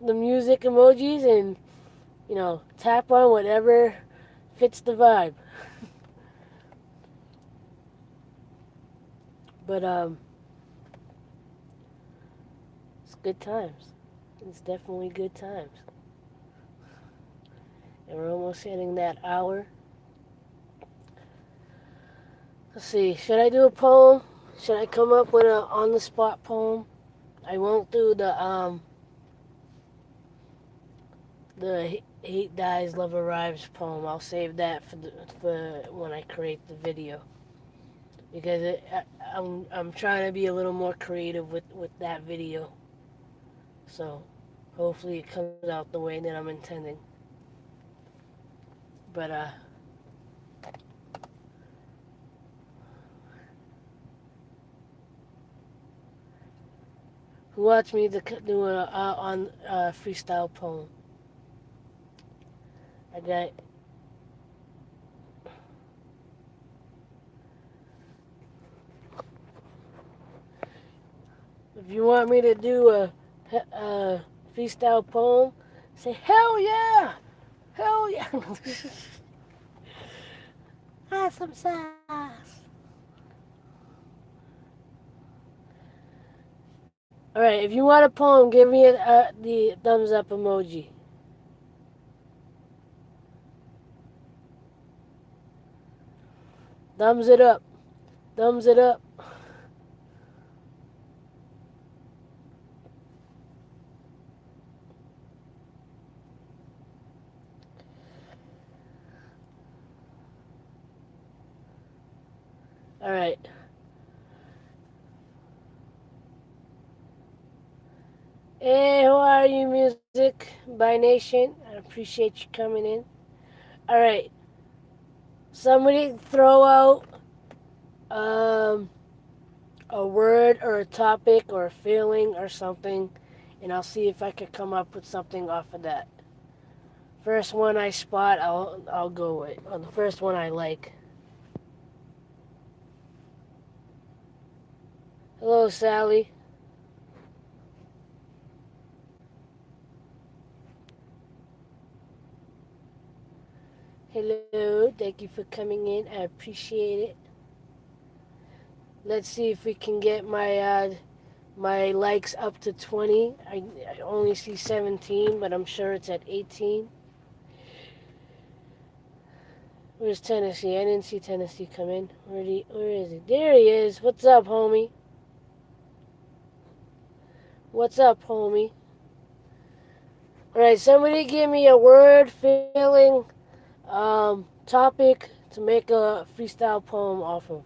the music emojis and tap on whatever fits the vibe. But it's good times. It's definitely good times. And we're almost hitting that hour. Let's see. Should I do a poem? Should I come up with a on the spot poem? I won't do the hate dies, love arrives poem. I'll save that for when I create the video, because I'm trying to be a little more creative with that video. So hopefully it comes out the way that I'm intending. But who wants me to do a on freestyle poem? I got. If you want me to do a freestyle poem, say hell yeah, hell yeah. Have some sauce. All right, if you want a poem, give me the thumbs up emoji. Thumbs it up. Thumbs it up. All right. Hey, how are you, Music by Nation? I appreciate you coming in. All right. Somebody throw out um, a word or a topic or a feeling or something, and I'll see if I can come up with something off of that. First one I spot, I'll go with. Or the first one I like. Hello, Sally. Hello. Thank you for coming in. I appreciate it. Let's see if we can get my likes up to 20. I only see 17, but I'm sure it's at 18. Where's Tennessee? I didn't see Tennessee come in. Where is he? There he is. What's up, homie? What's up, homie? All right, somebody give me a word, feeling, topic to make a freestyle poem off of.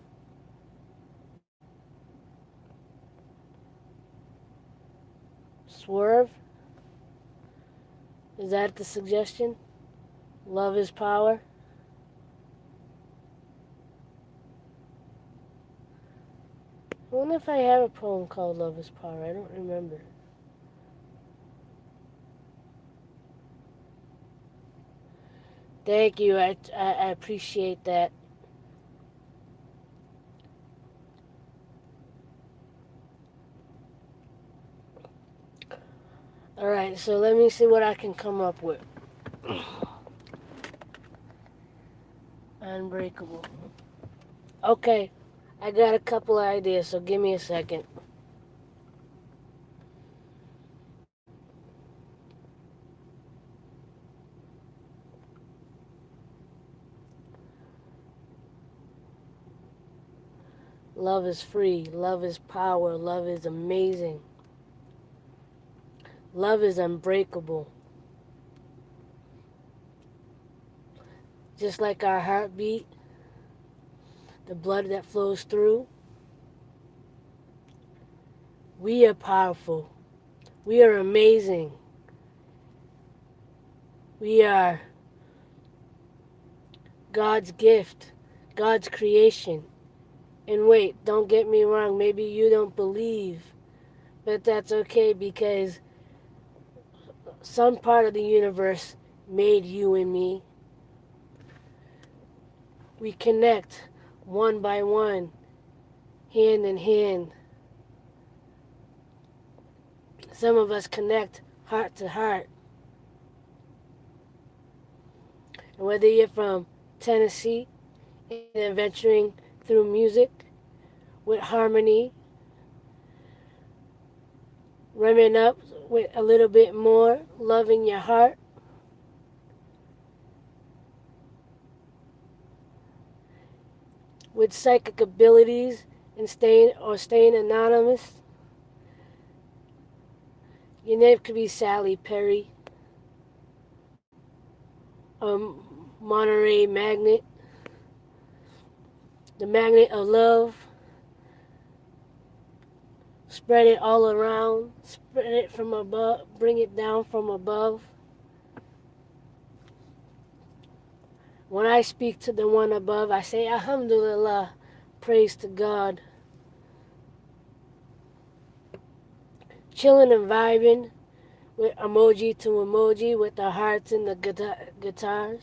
Swerve? Is that the suggestion? Love is power? I wonder if I have a poem called Love is Power. I don't remember. Thank you. I appreciate that. All right, so let me see what I can come up with. Unbreakable. Okay, I got a couple of ideas, so give me a second. Love is free. Love is power. Love is amazing. Love is unbreakable. Just like our heartbeat, the blood that flows through, we are powerful. We are amazing. We are God's gift, God's creation. And wait, don't get me wrong, maybe you don't believe, but that's okay because some part of the universe made you and me. We connect one by one, hand in hand. Some of us connect heart to heart. And whether you're from Tennessee and venturing through music with harmony, remming up with a little bit more love in your heart, with psychic abilities and staying anonymous. Your name could be Sally Perry, Monterey Magnet, the magnet of love. Spread it all around, spread it from above, bring it down from above. When I speak to the one above, I say, Alhamdulillah, praise to God. Chilling and vibing with emoji to emoji with the hearts and the guitars.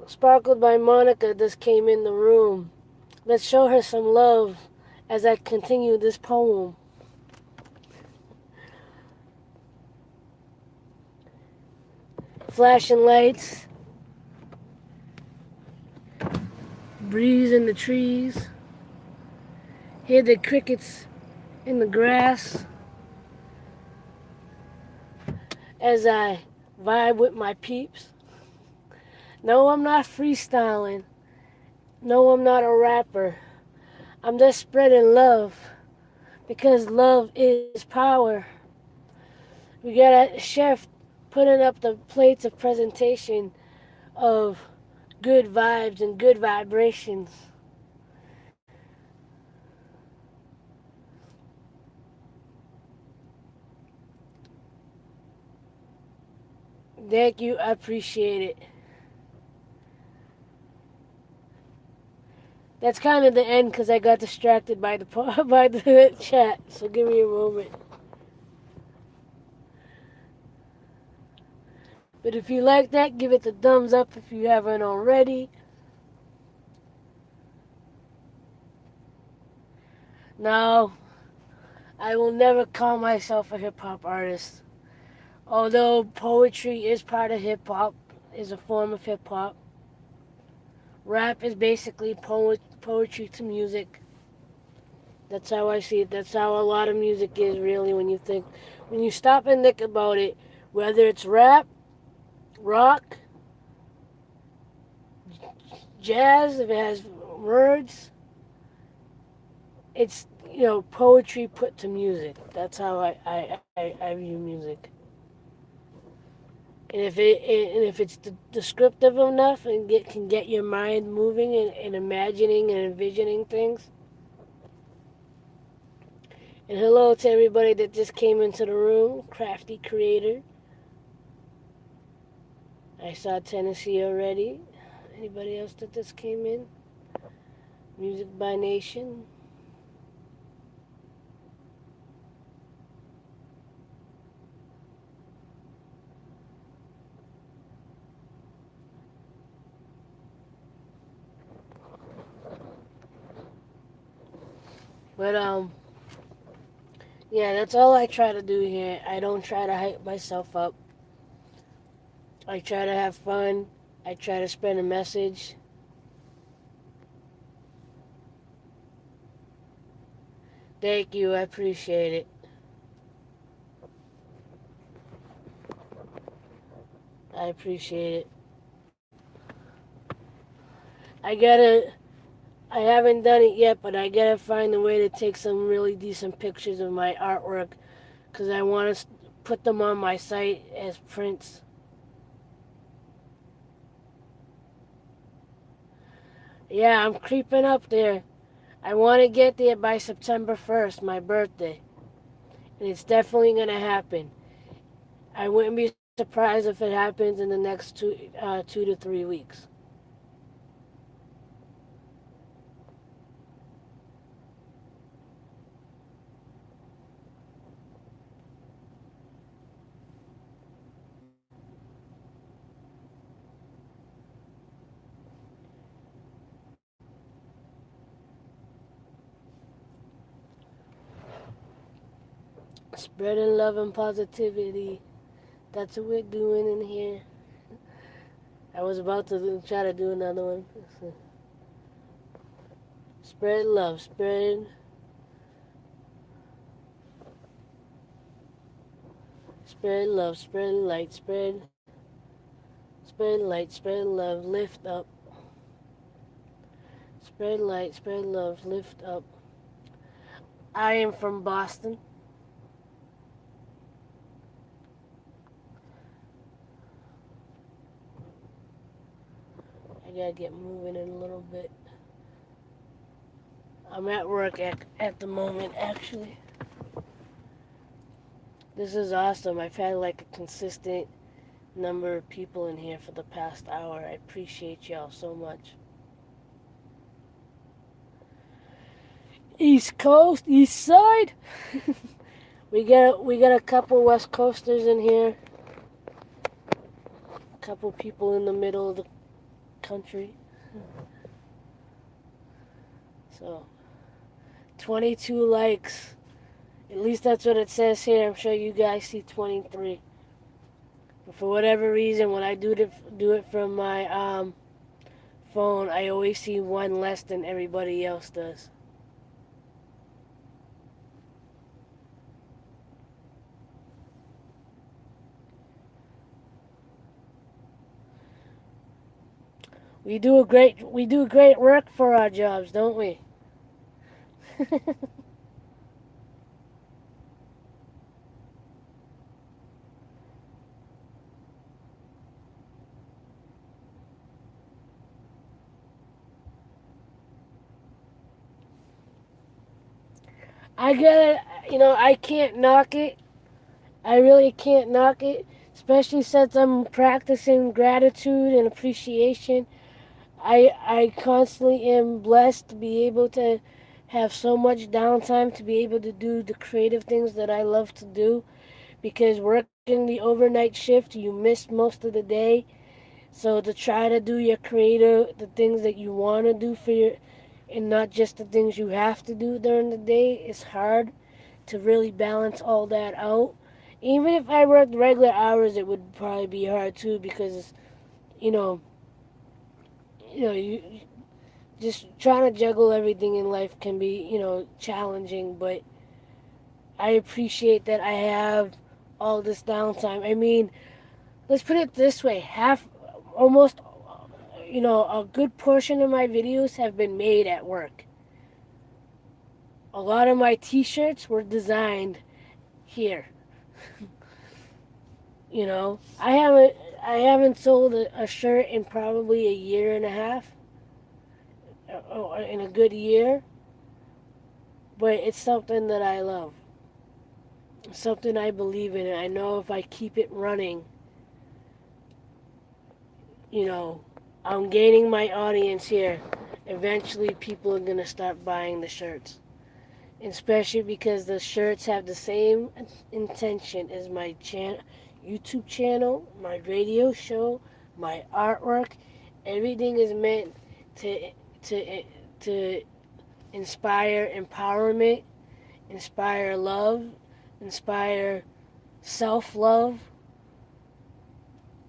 Sparkled by Monica just came in the room. Let's show her some love as I continue this poem. flashing lights, breeze in the trees, hear the crickets in the grass as I vibe with my peeps. No, I'm not freestyling. No, I'm not a rapper. I'm just spreading love because love is power. We got a chef putting up the plates of presentation of good vibes and good vibrations. Thank you, I appreciate it. That's kind of the end because I got distracted by the by the chat. So give me a moment. But if you like that, give it the thumbs up if you haven't already. No, I will never call myself a hip hop artist. Although poetry is part of hip hop, is a form of hip hop. Rap is basically poetry to music. That's how I see it. That's how a lot of music is really when you stop and think about it, whether it's rap, rock, jazz, if it has words, it's poetry put to music. That's how I view music. And if it's descriptive enough and can get your mind moving and imagining and envisioning things. And hello to everybody that just came into the room, Crafty Creator. I saw Tennessee already. Anybody else that just came in? Music by Nation. But yeah, that's all I try to do here. I don't try to hype myself up. I try to have fun. I try to spread a message. Thank you, I appreciate it. I appreciate it. I gotta I haven't done it yet, but I gotta find a way to take some really decent pictures of my artwork because I want to put them on my site as prints. Yeah, I'm creeping up there. I want to get there by September 1st, my birthday. And it's definitely going to happen. I wouldn't be surprised if it happens in the next 2 to 3 weeks. Spreading love and positivity. That's what we're doing in here. I was about to try to do another one. Spread love, spread love, spread light, spread light, spread love, lift up. Spread light, spread love, lift up. I am from Boston. I gotta get moving in a little bit. I'm at work at the moment, actually. This is awesome. I've had like a consistent number of people in here for the past hour. I appreciate y'all so much. East Coast, East Side. we got a couple West Coasters in here. A couple people in the middle of the country. So 22 likes. At least that's what it says here. I'm sure you guys see 23. For whatever reason, when I do it from my phone, I always see one less than everybody else does. We do great work for our jobs, don't we? I get it. I can't knock it. I really can't knock it, especially since I'm practicing gratitude and appreciation. I constantly am blessed to be able to have so much downtime to be able to do the creative things that I love to do, because working the overnight shift, you miss most of the day. So to try to do your creative, the things that you want to do for your, and not just the things you have to do during the day, is hard to really balance all that out. Even if I worked regular hours, it would probably be hard too, because you know, you just trying to juggle everything in life can be, challenging. But I appreciate that I have all this downtime. I mean, let's put it this way: almost, a good portion of my videos have been made at work. A lot of my T-shirts were designed here. I haven't sold a shirt in probably a year and a half, or in a good year, but it's something that I love. It's something I believe in, and I know if I keep it running, you know, I'm gaining my audience here. Eventually, people are gonna start buying the shirts, especially because the shirts have the same intention as my YouTube channel, my radio show, my artwork. Everything is meant to to to inspire empowerment, inspire love, inspire self-love.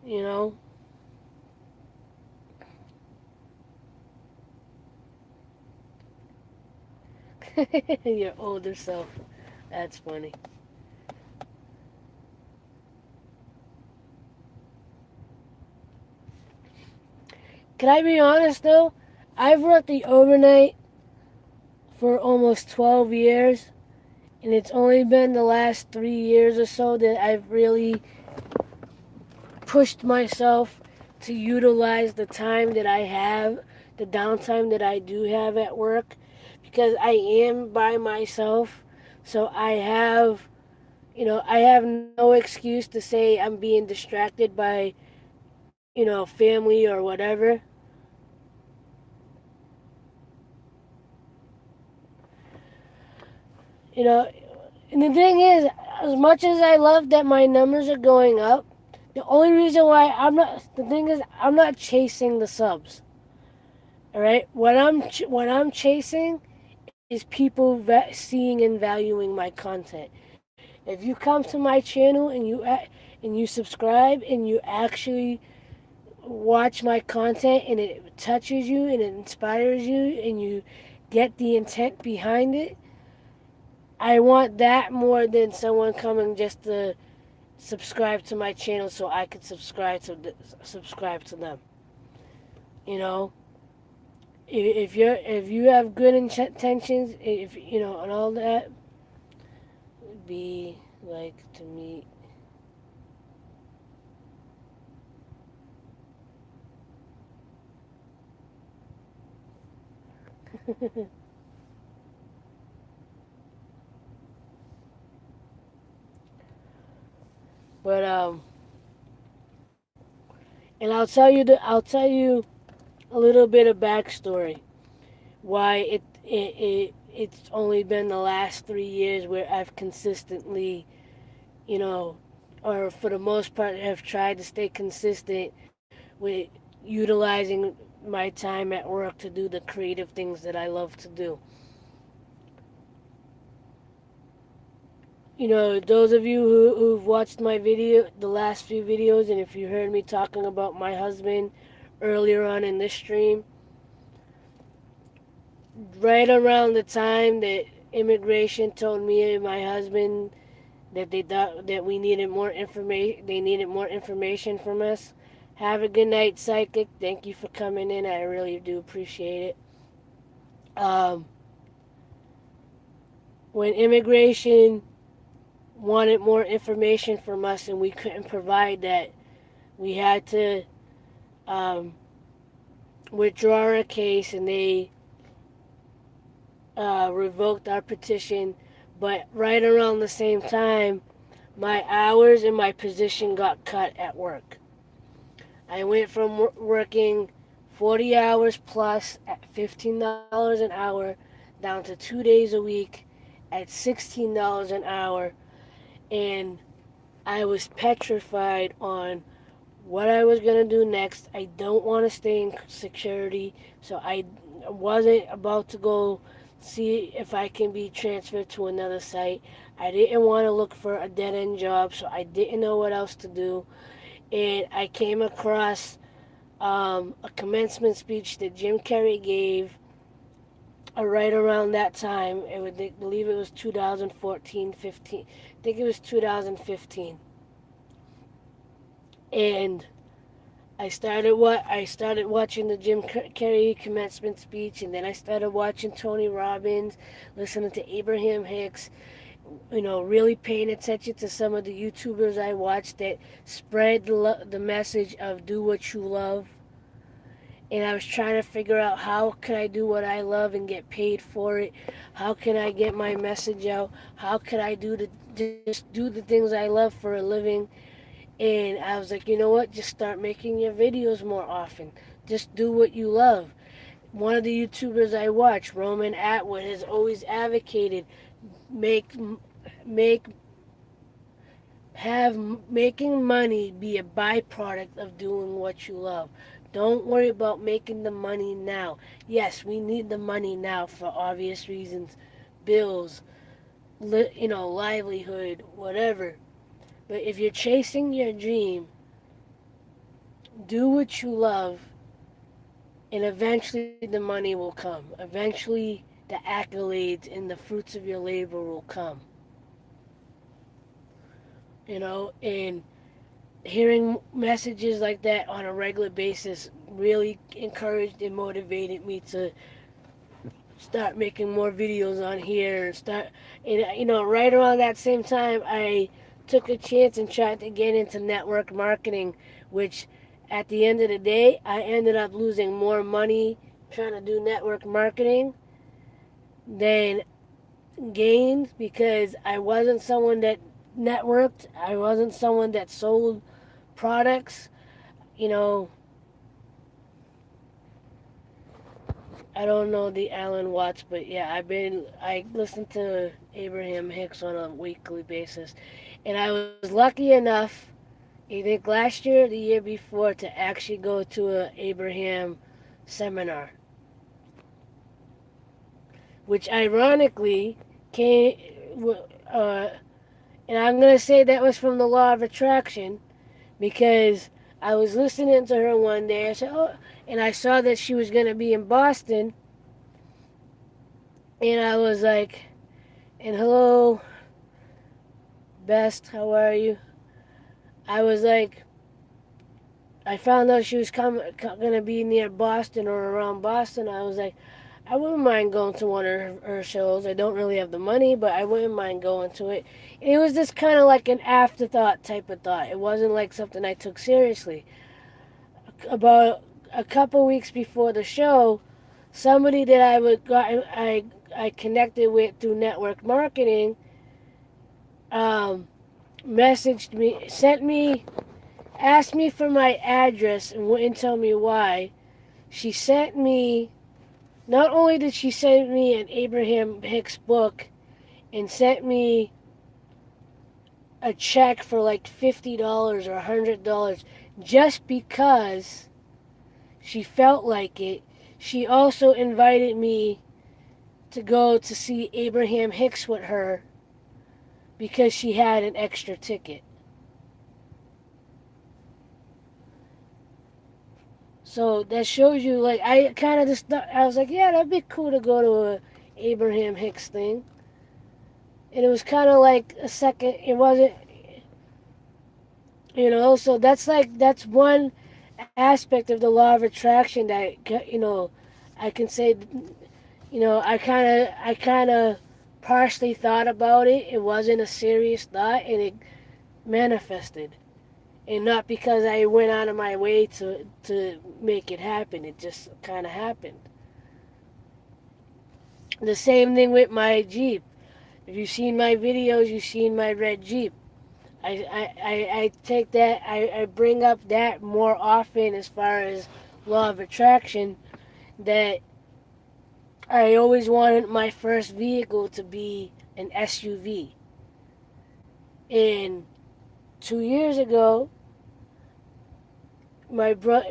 You know, your older self. That's funny. Can I be honest though? I've worked the overnight for almost 12 years, and it's only been the last 3 years or so that I've really pushed myself to utilize the time that I have, the downtime that I do have at work, because I am by myself. So I have no excuse to say I'm being distracted by, family or whatever. You know, and the thing is, as much as I love that my numbers are going up, the only reason why the thing is, I'm not chasing the subs. All right, what I'm chasing is people seeing and valuing my content. If you come to my channel and you subscribe and you actually watch my content and it touches you and it inspires you and you get the intent behind it, I want that more than someone coming just to subscribe to my channel so I could subscribe to them. You know, if you have good intentions, if and all that, would be like to meet. But and I'll tell you a little bit of backstory why it's only been the last 3 years where I've consistently, you know, or for the most part have tried to stay consistent with utilizing my time at work to do the creative things that I love to do. those of you who've watched my video, the last few videos, and if you heard me talking about my husband earlier on in this stream, right around the time that immigration told me and my husband that they thought that we needed more information, they needed more information from us. Have a good night, psychic. Thank you for coming in. I really do appreciate it. Um, when immigration wanted more information from us and we couldn't provide that, we had to um, withdraw our case, and they revoked our petition. But right around the same time, my hours and my position got cut at work. I went from working 40 hours plus at $15 an hour down to 2 days a week at $16 an hour, and I was petrified on what I was going to do next. I don't want to stay in security, so I wasn't about to go see if I can be transferred to another site. I didn't want to look for a dead end job, so I didn't know what else to do. And I came across a commencement speech that Jim Carrey gave right around that time. I believe it was 2014, 15. I think it was 2015. And I started watching the Jim Carrey commencement speech, and then I started watching Tony Robbins, listening to Abraham Hicks. Really paying attention to some of the YouTubers I watched that spread the message of do what you love. And I was trying to figure out how can I do what I love and get paid for it. How can I get my message out? How can I just do the things I love for a living? And I was like, you know what? Just start making your videos more often. Just do what you love. One of the YouTubers I watch, Roman Atwood, has always advocated make make have making money be a byproduct of doing what you love. Don't worry about making the money now. Yes, we need the money now for obvious reasons, bills, livelihood, whatever. But if you're chasing your dream, do what you love, and eventually the money will come. Eventually the accolades and the fruits of your labor will come. And hearing messages like that on a regular basis really encouraged and motivated me to start making more videos on here and right around that same time I took a chance and tried to get into network marketing, which at the end of the day I ended up losing more money trying to do network marketing than gained, because I wasn't someone that networked. I wasn't someone that sold products. You know, I don't know the Alan Watts, but yeah, I listen to Abraham Hicks on a weekly basis, and I was lucky enough, I think last year or the year before, to actually go to a Abraham seminar, which ironically came, uh, and I'm gonna say that was from the Law of Attraction, because I was listening to her one day. I said, "Oh," and I saw that she was gonna be in Boston, and I was like, "And hello, Best, how are you?" I was like, I found out she was gonna be near Boston or around Boston. I was like, I wouldn't mind going to one of her shows. I don't really have the money, but I wouldn't mind going to it. And it was just kind of like an afterthought type of thought. It wasn't like something I took seriously. About a couple weeks before the show, somebody that I connected with through network marketing um, messaged me, asked me for my address and wouldn't tell me why. She sent me, not only did she send me an Abraham Hicks book and sent me a check for like $50 or $100 just because she felt like it, she also invited me to go to see Abraham Hicks with her because she had an extra ticket. So that shows you, like, I kind of just thought, I was like, yeah, that'd be cool to go to a Abraham Hicks thing. And it was kind of like a second, it wasn't, so that's one aspect of the law of attraction that, I can say, I kind of partially thought about it. It wasn't a serious thought, and it manifested. And not because I went out of my way to make it happen. It just kind of happened. The same thing with my Jeep. If you've seen my videos, you've seen my red Jeep. I take that, I bring up that more often as far as law of attraction, that I always wanted my first vehicle to be an SUV. And 2 years ago, my brother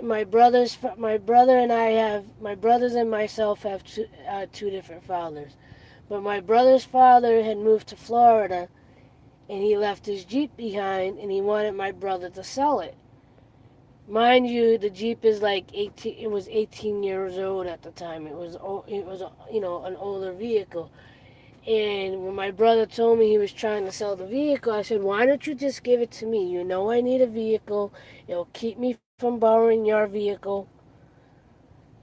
and I have my brothers and myself have two different fathers. But my brother's father had moved to Florida, and he left his Jeep behind, and he wanted my brother to sell it. Mind you, the Jeep is like 18. It was 18 years old at the time. It was an older vehicle. And when my brother told me he was trying to sell the vehicle, I said, "Why don't you just give it to me? You know I need a vehicle. It'll keep me from borrowing your vehicle."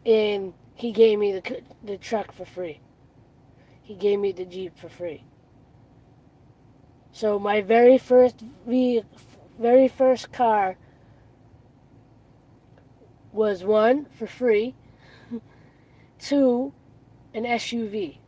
And he gave me the truck for free. He gave me the Jeep for free. So my very first car was, one, for free, two, an SUV.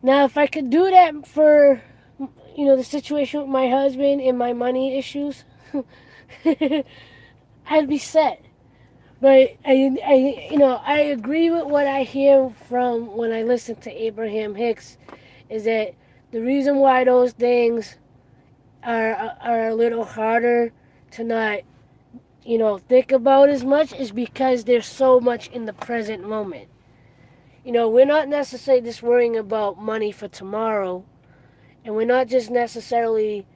Now, if I could do that for, the situation with my husband and my money issues, I'd be set. But I agree with what I hear from when I listen to Abraham Hicks, is that the reason why those things are a little harder to not think about as much is because there's so much in the present moment. We're not necessarily just worrying about money for tomorrow, and we're not just necessarily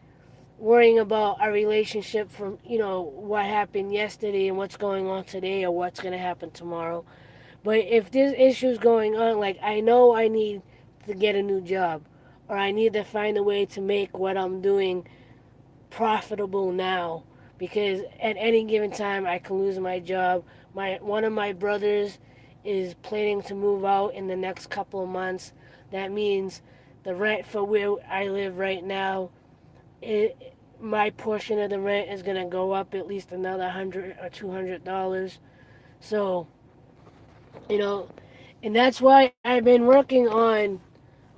worrying about our relationship from what happened yesterday and what's going on today or what's going to happen tomorrow. But if there's issues going on, like, I know I need to get a new job, or I need to find a way to make what I'm doing profitable now, because at any given time I can lose my job. One of my brothers is planning to move out in the next couple of months. That means the rent for where I live right now, my portion of the rent is going to go up at least another $100 or $200. So, you know, and that's why I've been working on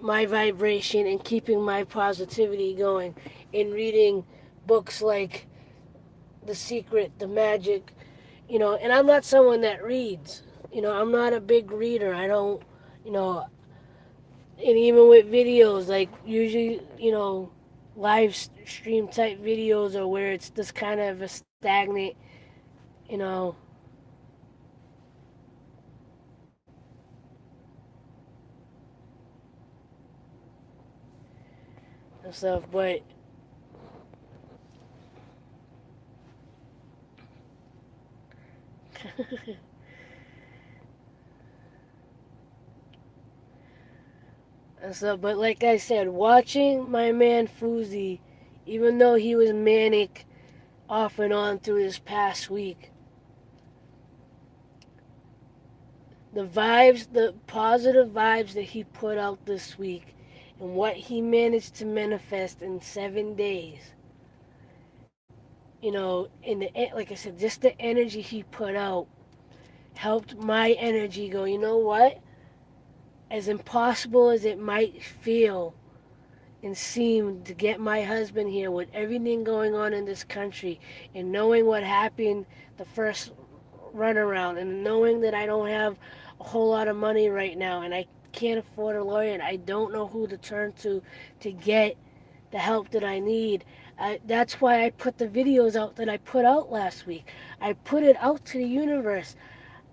my vibration and keeping my positivity going, and reading books like The Secret, The Magic, and I'm not someone that reads. I'm not a big reader. I don't, you know, and even with videos, like, usually, live stream type videos, or where it's just kind of a stagnant, you know, and stuff. But but like I said, watching my man Fuzi, even though he was manic off and on through this past week, the positive vibes that he put out this week, and what he managed to manifest in 7 days, in the like I said, just the energy he put out helped my energy go. You know what? As impossible as it might feel and seem to get my husband here, with everything going on in this country, and knowing what happened the first runaround, and knowing that I don't have a whole lot of money right now, and I can't afford a lawyer, and I don't know who to turn to get the help that I need. That's why I put the videos out that I put out last week. I put it out to the universe.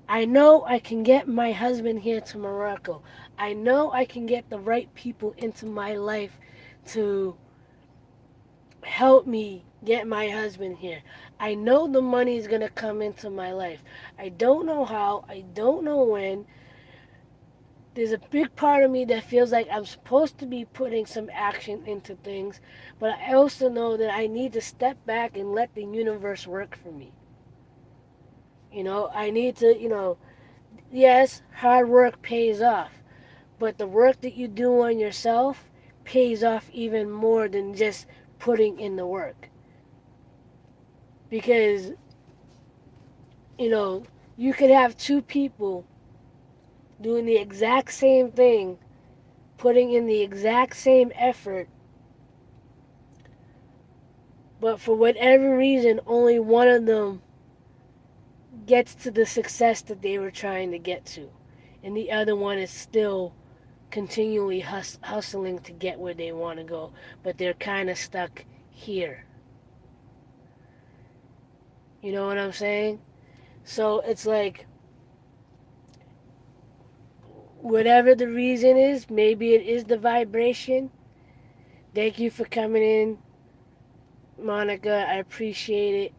I know I can get my husband here to Morocco. I know I can get the right people into my life to help me get my husband here. I know the money is going to come into my life. I don't know how, I don't know when. There's a big part of me that feels like I'm supposed to be putting some action into things, but I also know that I need to step back and let the universe work for me. I need to, yes, hard work pays off, but the work that you do on yourself pays off even more than just putting in the work. Because, you know, you could have two people doing the exact same thing, putting in the exact same effort, but for whatever reason, only one of them gets to the success that they were trying to get to, and the other one is still continually hustling to get where they want to go, but they're kind of stuck here. You know what I'm saying? So it's like, whatever the reason is, maybe it is the vibration. Thank you for coming in, Monica. I appreciate it.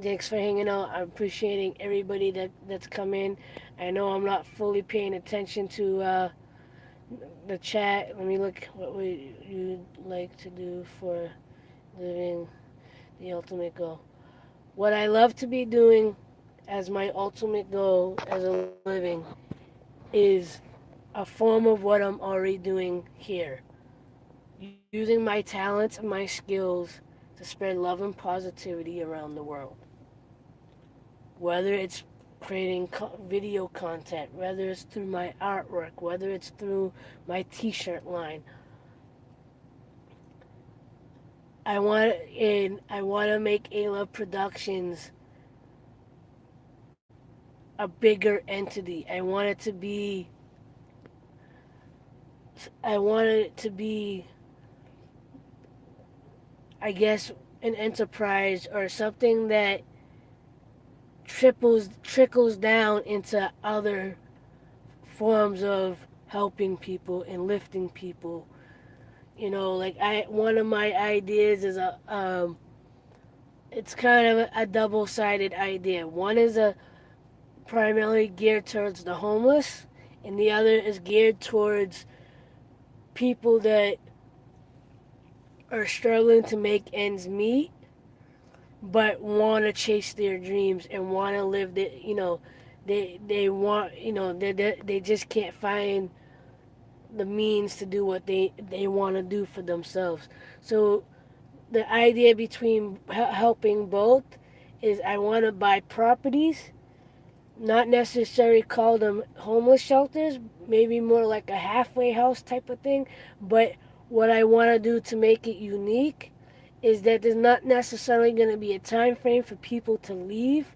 Thanks for hanging out. I'm appreciating everybody that's come in. I know I'm not fully paying attention to the chat. Let me look. What would you like to do for living the ultimate goal? What I love to be doing as my ultimate goal as a living is a form of what I'm already doing here. Using my talents and my skills to spread love and positivity around the world. Whether it's creating video content, whether it's through my artwork, whether it's through my t-shirt line. I want to make aloveproductions a bigger entity. I want it to be, I guess, an enterprise or something that trickles down into other forms of helping people and lifting people. Like, I one of my ideas is it's kind of a double-sided idea. One is a primarily geared towards the homeless, and the other is geared towards people that are struggling to make ends meet, but want to chase their dreams and want to live the, they want, they just can't find the means to do what they want to do for themselves. So the idea between helping both is, I want to buy properties, not necessarily call them homeless shelters, maybe more like a halfway house type of thing. But what I want to do to make it unique is that there's not necessarily going to be a time frame for people to leave.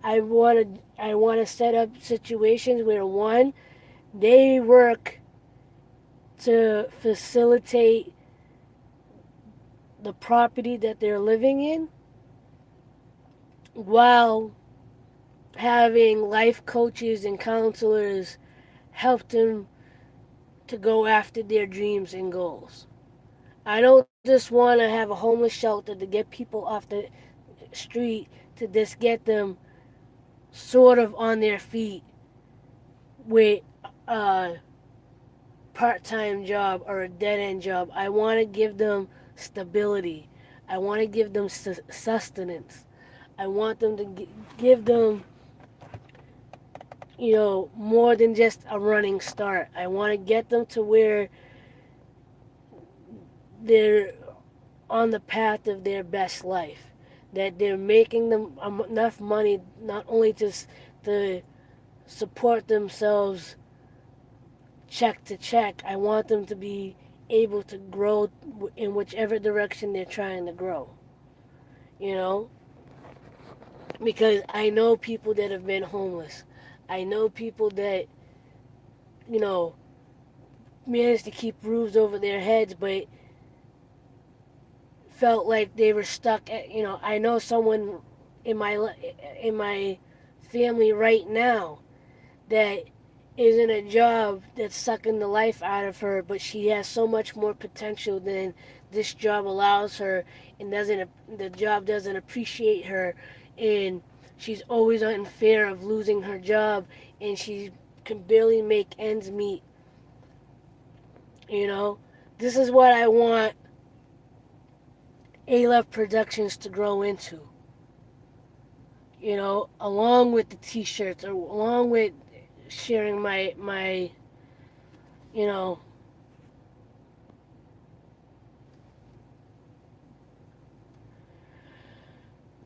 I want to set up situations where, one, they work to facilitate the property that they're living in, while having life coaches and counselors help them to go after their dreams and goals. I don't just want to have a homeless shelter to get people off the street, to just get them sort of on their feet with a part-time job or a dead-end job. I want to give them stability. I want to give them sustenance. I want them to give them, more than just a running start. I want to get them to where they're on the path of their best life. That they're making them enough money not only to support themselves check to check. I want them to be able to grow in whichever direction they're trying to grow. You know, because I know people that have been homeless. I know people that, you know, managed to keep roofs over their heads, but felt like they were stuck at, I know someone in my family right now that is in a job that's sucking the life out of her, but she has so much more potential than this job allows her, and doesn't the job doesn't appreciate her, and she's always in fear of losing her job, and she can barely make ends meet. You know, this is what I want aloveproductions to grow into. Along with the T-shirts, or along with sharing my you know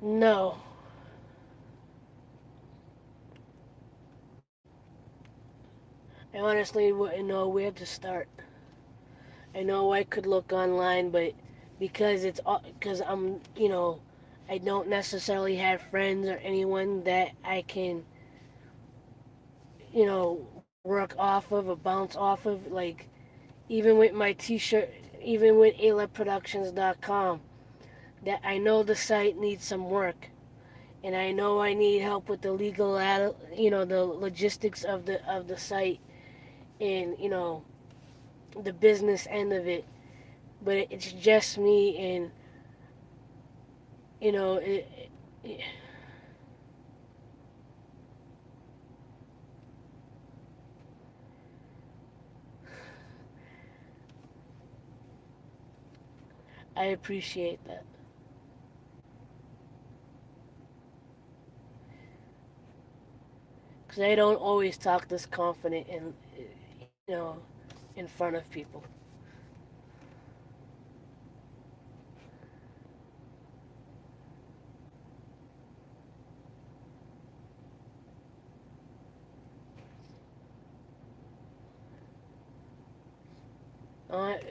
no, I honestly wouldn't know where to start. I know I could look online, but because I don't necessarily have friends or anyone that I can work off of or bounce off of. Like, even with my T-shirt, even with aloveproductions.com, that I know the site needs some work, and I know I need help with the the logistics of the site, and the business end of it. But it's just me, and you know, it, I appreciate that, because I don't always talk this confident and you know in front of people.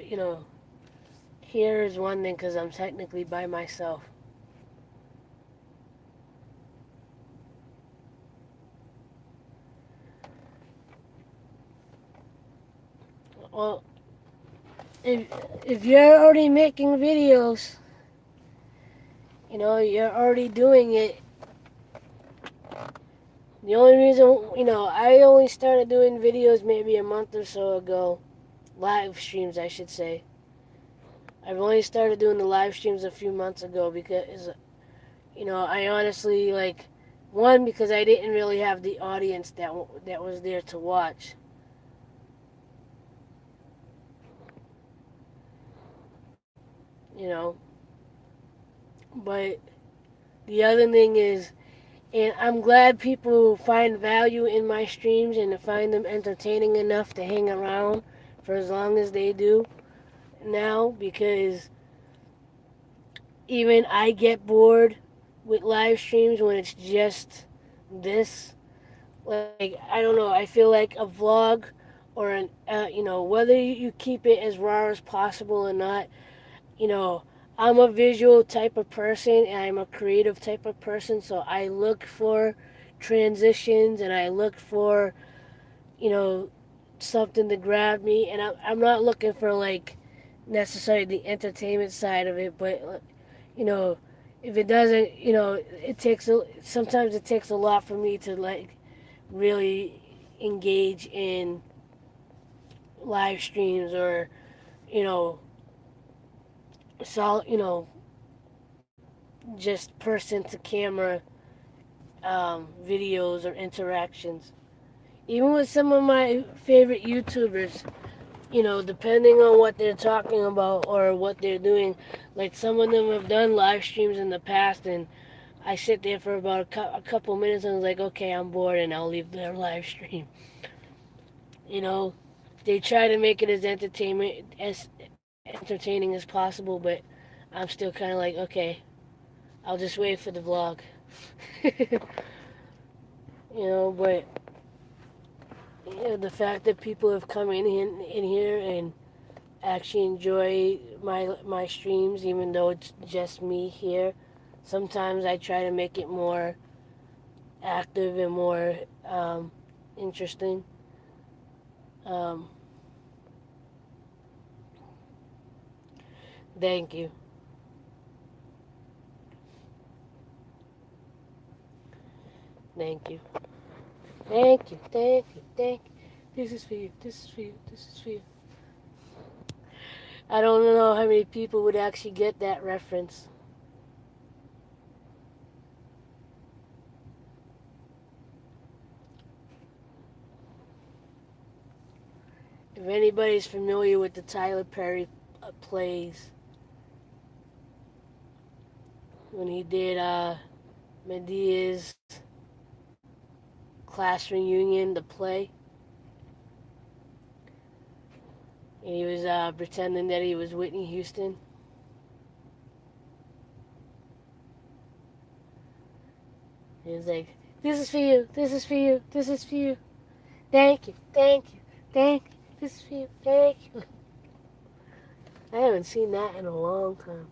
You know, here is one thing because I'm technically by myself. Well, if if you're already making videos, you're already doing it. The only reason, I only started doing videos maybe a month or so ago, live streams, I should say. I've only started doing the live streams a few months ago because, I honestly one, because I didn't really have the audience that was there to watch, you know. But the other thing is, and I'm glad people find value in my streams and to find them entertaining enough to hang around for as long as they do now, because even I get bored with live streams when it's just this. Like, I don't know, I feel like a vlog or whether you keep it as raw as possible or not, you know, I'm a visual type of person and I'm a creative type of person, so I look for transitions and I look for, you know, something to grab me. And I'm not looking for like necessarily the entertainment side of it, but, you know, if it doesn't, sometimes it takes a lot for me to like really engage in live streams or, you know, just person to camera videos or interactions. Even with some of my favorite YouTubers, depending on what they're talking about or what they're doing, like some of them have done live streams in the past, and I sit there for about a couple minutes and I was like, okay, I'm bored, and I'll leave their live stream. You know, they try to make it as entertaining as possible, but I'm still kind of like, okay, I'll just wait for the vlog. But the fact that people have come in here and actually enjoy my streams, even though it's just me here. Sometimes I try to make it more active and more interesting. Um, Thank you. Thank you. Thank you. Thank you. Thank you. This is for you. This is for you. This is for you. I don't know how many people would actually get that reference. If anybody's familiar with the Tyler Perry plays, when he did Medea's class reunion, the play, and he was pretending that he was Whitney Houston. He was like, "This is for you. This is for you. This is for you. Thank you. Thank you. Thank you. This is for you. Thank you." I haven't seen that in a long time.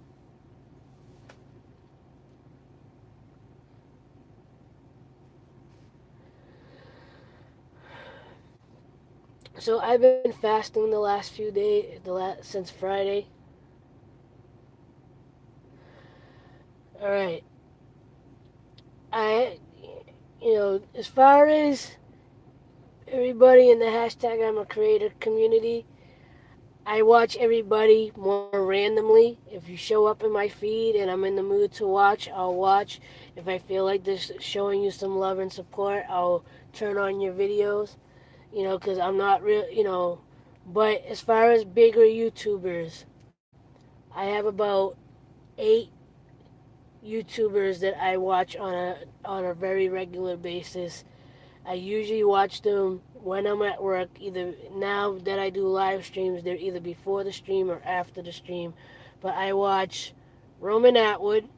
So I've been fasting the last few days, since Friday. All right. I, as far as everybody in the hashtag I'm a creator community, I watch everybody more randomly. If you show up in my feed and I'm in the mood to watch, I'll watch. If I feel like this showing you some love and support, I'll turn on your videos. Because I'm not real. But as far as bigger YouTubers, I have about 8 YouTubers that I watch on a very regular basis. I usually watch them when I'm at work. Either now that I do live streams, they're either before the stream or after the stream. But I watch Roman Atwood,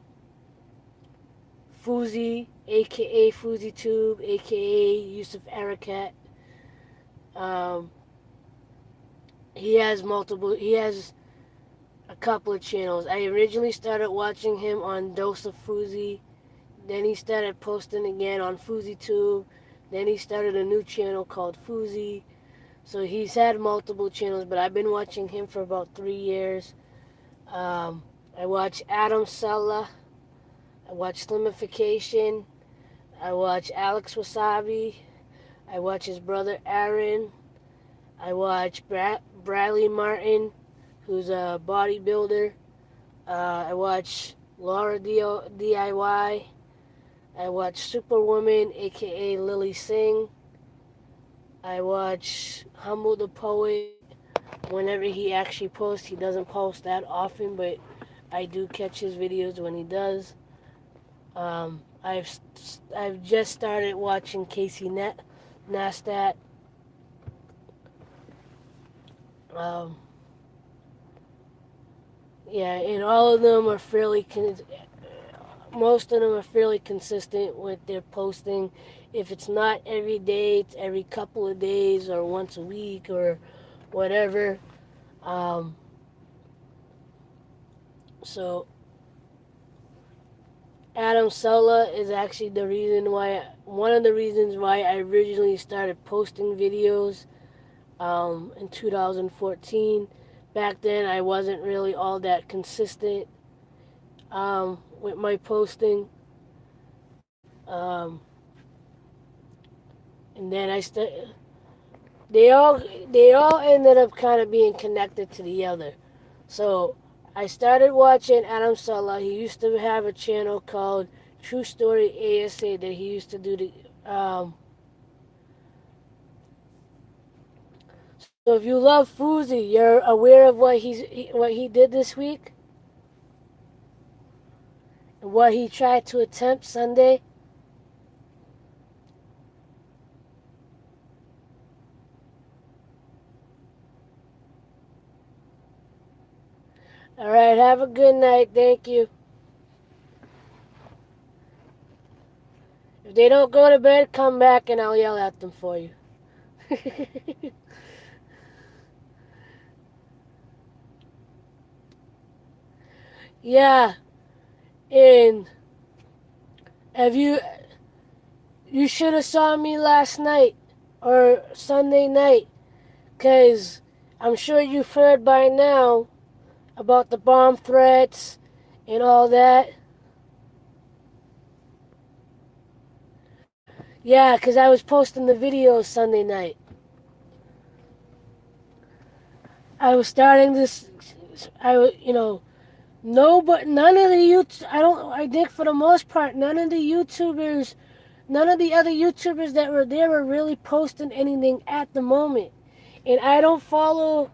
Fuzi, aka FuziTube, aka Yusuf Arakat. Um, he has multiple. He has a couple of channels. I originally started watching him on Dose of Fuzi. Then he started posting again on FuziTube. Then he started a new channel called Fuzi. So he's had multiple channels, but I've been watching him for about 3 years. I watch Adam Sella. I watch Slimification. I watch Alex Wasabi. I watch his brother Aaron. I watch Bradley Martin, who's a bodybuilder. I watch Laura DIY. I watch Superwoman, aka Lily Singh. I watch Humble the Poet whenever he actually posts. He doesn't post that often, but I do catch his videos when he does. I've just started watching Casey Neistat. Yeah, and all of them are most of them are fairly consistent with their posting. If it's not every day, it's every couple of days or once a week or whatever. Um, so Adam Sella is actually one of the reasons why I originally started posting videos in 2014. Back then, I wasn't really all that consistent with my posting. Um, and then they all ended up kind of being connected to the other. So I started watching Adam Sella. He used to have a channel called True Story ASA that he used to do so if you love Fuzi, you're aware of what he did this week? And what he tried to attempt Sunday? Alright, have a good night. Thank you. If they don't go to bed, come back and I'll yell at them for you. Yeah, and have you should have saw me last night or Sunday night, 'cause I'm sure you've heard by now about the bomb threats and all that. Yeah, because I was posting the videos Sunday night. I was starting this. No, but none of the I think for the most part, none of the other YouTubers that were there were really posting anything at the moment. And I don't follow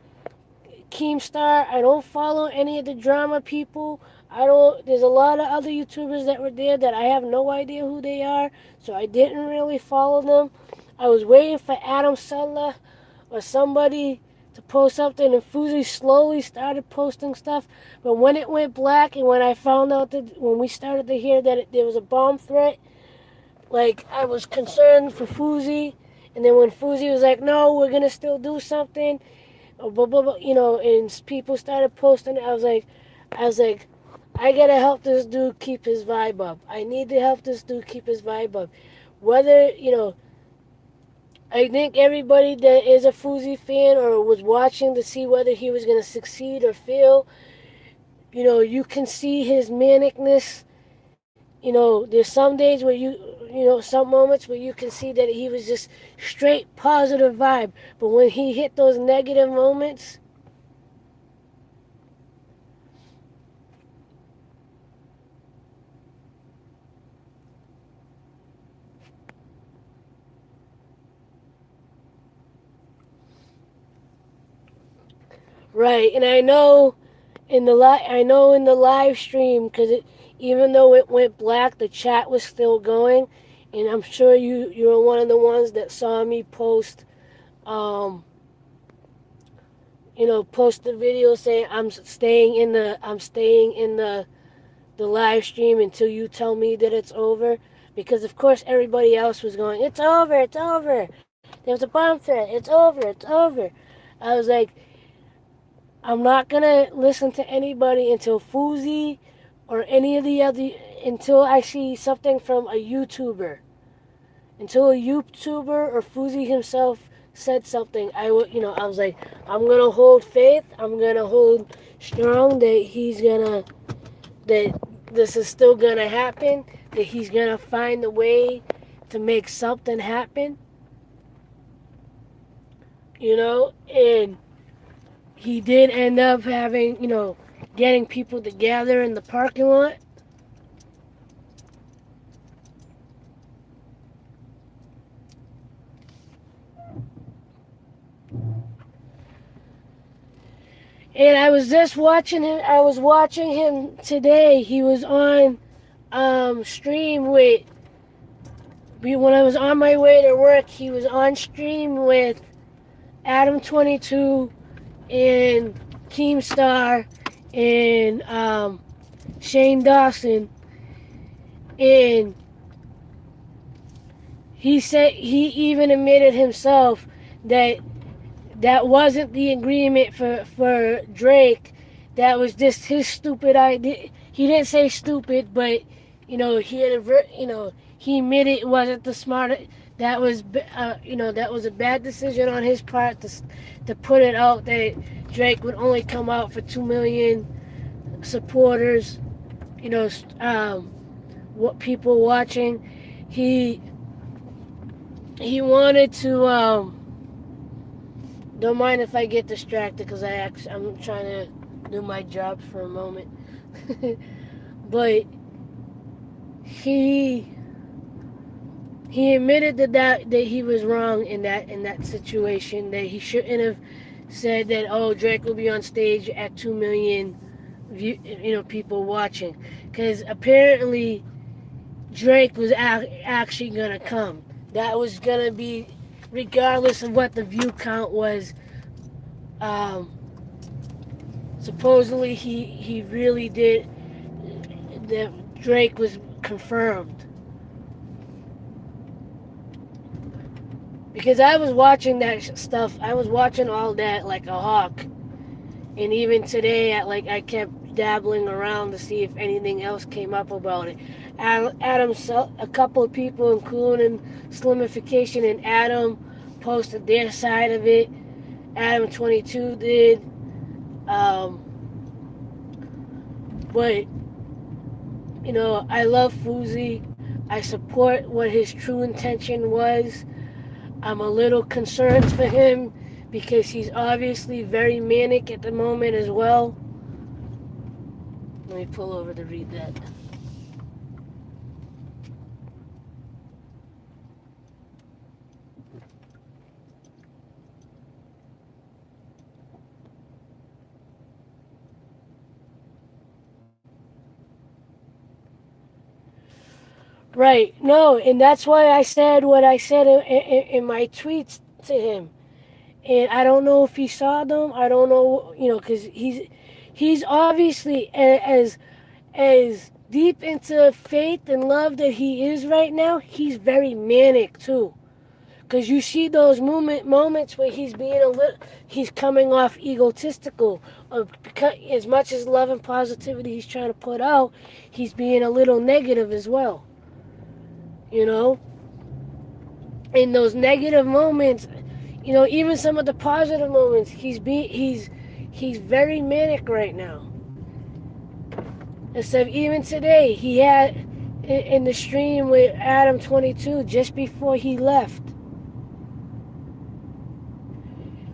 Keemstar. I don't follow any of the drama people. I don't. There's a lot of other YouTubers that were there that I have no idea who they are, so I didn't really follow them. I was waiting for Adam Sutler or somebody to post something, and Fuzi slowly started posting stuff. But when it went black, and when I found out that when we started to hear that there was a bomb threat, like I was concerned for Fuzi. And then when Fuzi was like, "No, we're gonna still do something," blah, blah, blah, and people started posting. I was like, I gotta help this dude keep his vibe up. I need to help this dude keep his vibe up. Whether I think everybody that is a Fuzi fan or was watching to see whether he was gonna succeed or fail, you can see his manicness. There's some days where some moments where you can see that he was just straight positive vibe. But when he hit those negative moments, right? And I know in the live stream because even though it went black, the chat was still going, and I'm sure you're one of the ones that saw me post, um, post the video saying I'm staying in the live stream until you tell me that it's over, because of course everybody else was going, it's over. There was a bomb threat. It's over. I was like, I'm not gonna listen to anybody until Fuzi or any of the other until I see something from a YouTuber. Until a YouTuber or Fuzi himself said something, I was like, I'm gonna hold faith. I'm gonna hold strong that this is still gonna happen. That he's gonna find a way to make something happen. And he did end up having, getting people together in the parking lot. And I was just watching him. I was watching him today. He was on stream with. When I was on my way to work, he was on stream with Adam 22 and Keemstar and Shane Dawson, and he said he even admitted himself that that wasn't the agreement for Drake. That was just his stupid idea. He didn't say stupid, but he admitted it wasn't the smart. That was that was a bad decision on his part to put it out that Drake would only come out for 2 million supporters. What people watching. He wanted to. Don't mind if I get distracted because I'm trying to do my job for a moment. But he admitted that he was wrong in that situation. That he shouldn't have said that. Drake will be on stage at 2 million, people watching, because apparently Drake was actually gonna come. That was gonna be regardless of what the view count was. Supposedly he really did. That Drake was confirmed. Because I was watching that stuff. I was watching all that like a hawk. And even today, I kept dabbling around to see if anything else came up about it. A couple of people, including Slimification and Adam, posted their side of it. Adam 22 did. But I love Fuzi. I support what his true intention was. I'm a little concerned for him because he's obviously very manic at the moment as well. Let me pull over to read that. Right. No, and that's why I said what I said in my tweets to him. And I don't know if he saw them. I don't know, because he's obviously as deep into faith and love that he is right now. He's very manic too. Because you see those moments where he's coming off egotistical. Because as much as love and positivity he's trying to put out, he's being a little negative as well. You know, in those negative moments, even some of the positive moments, he's very manic right now. And so even today, he had in the stream with Adam 22 just before he left.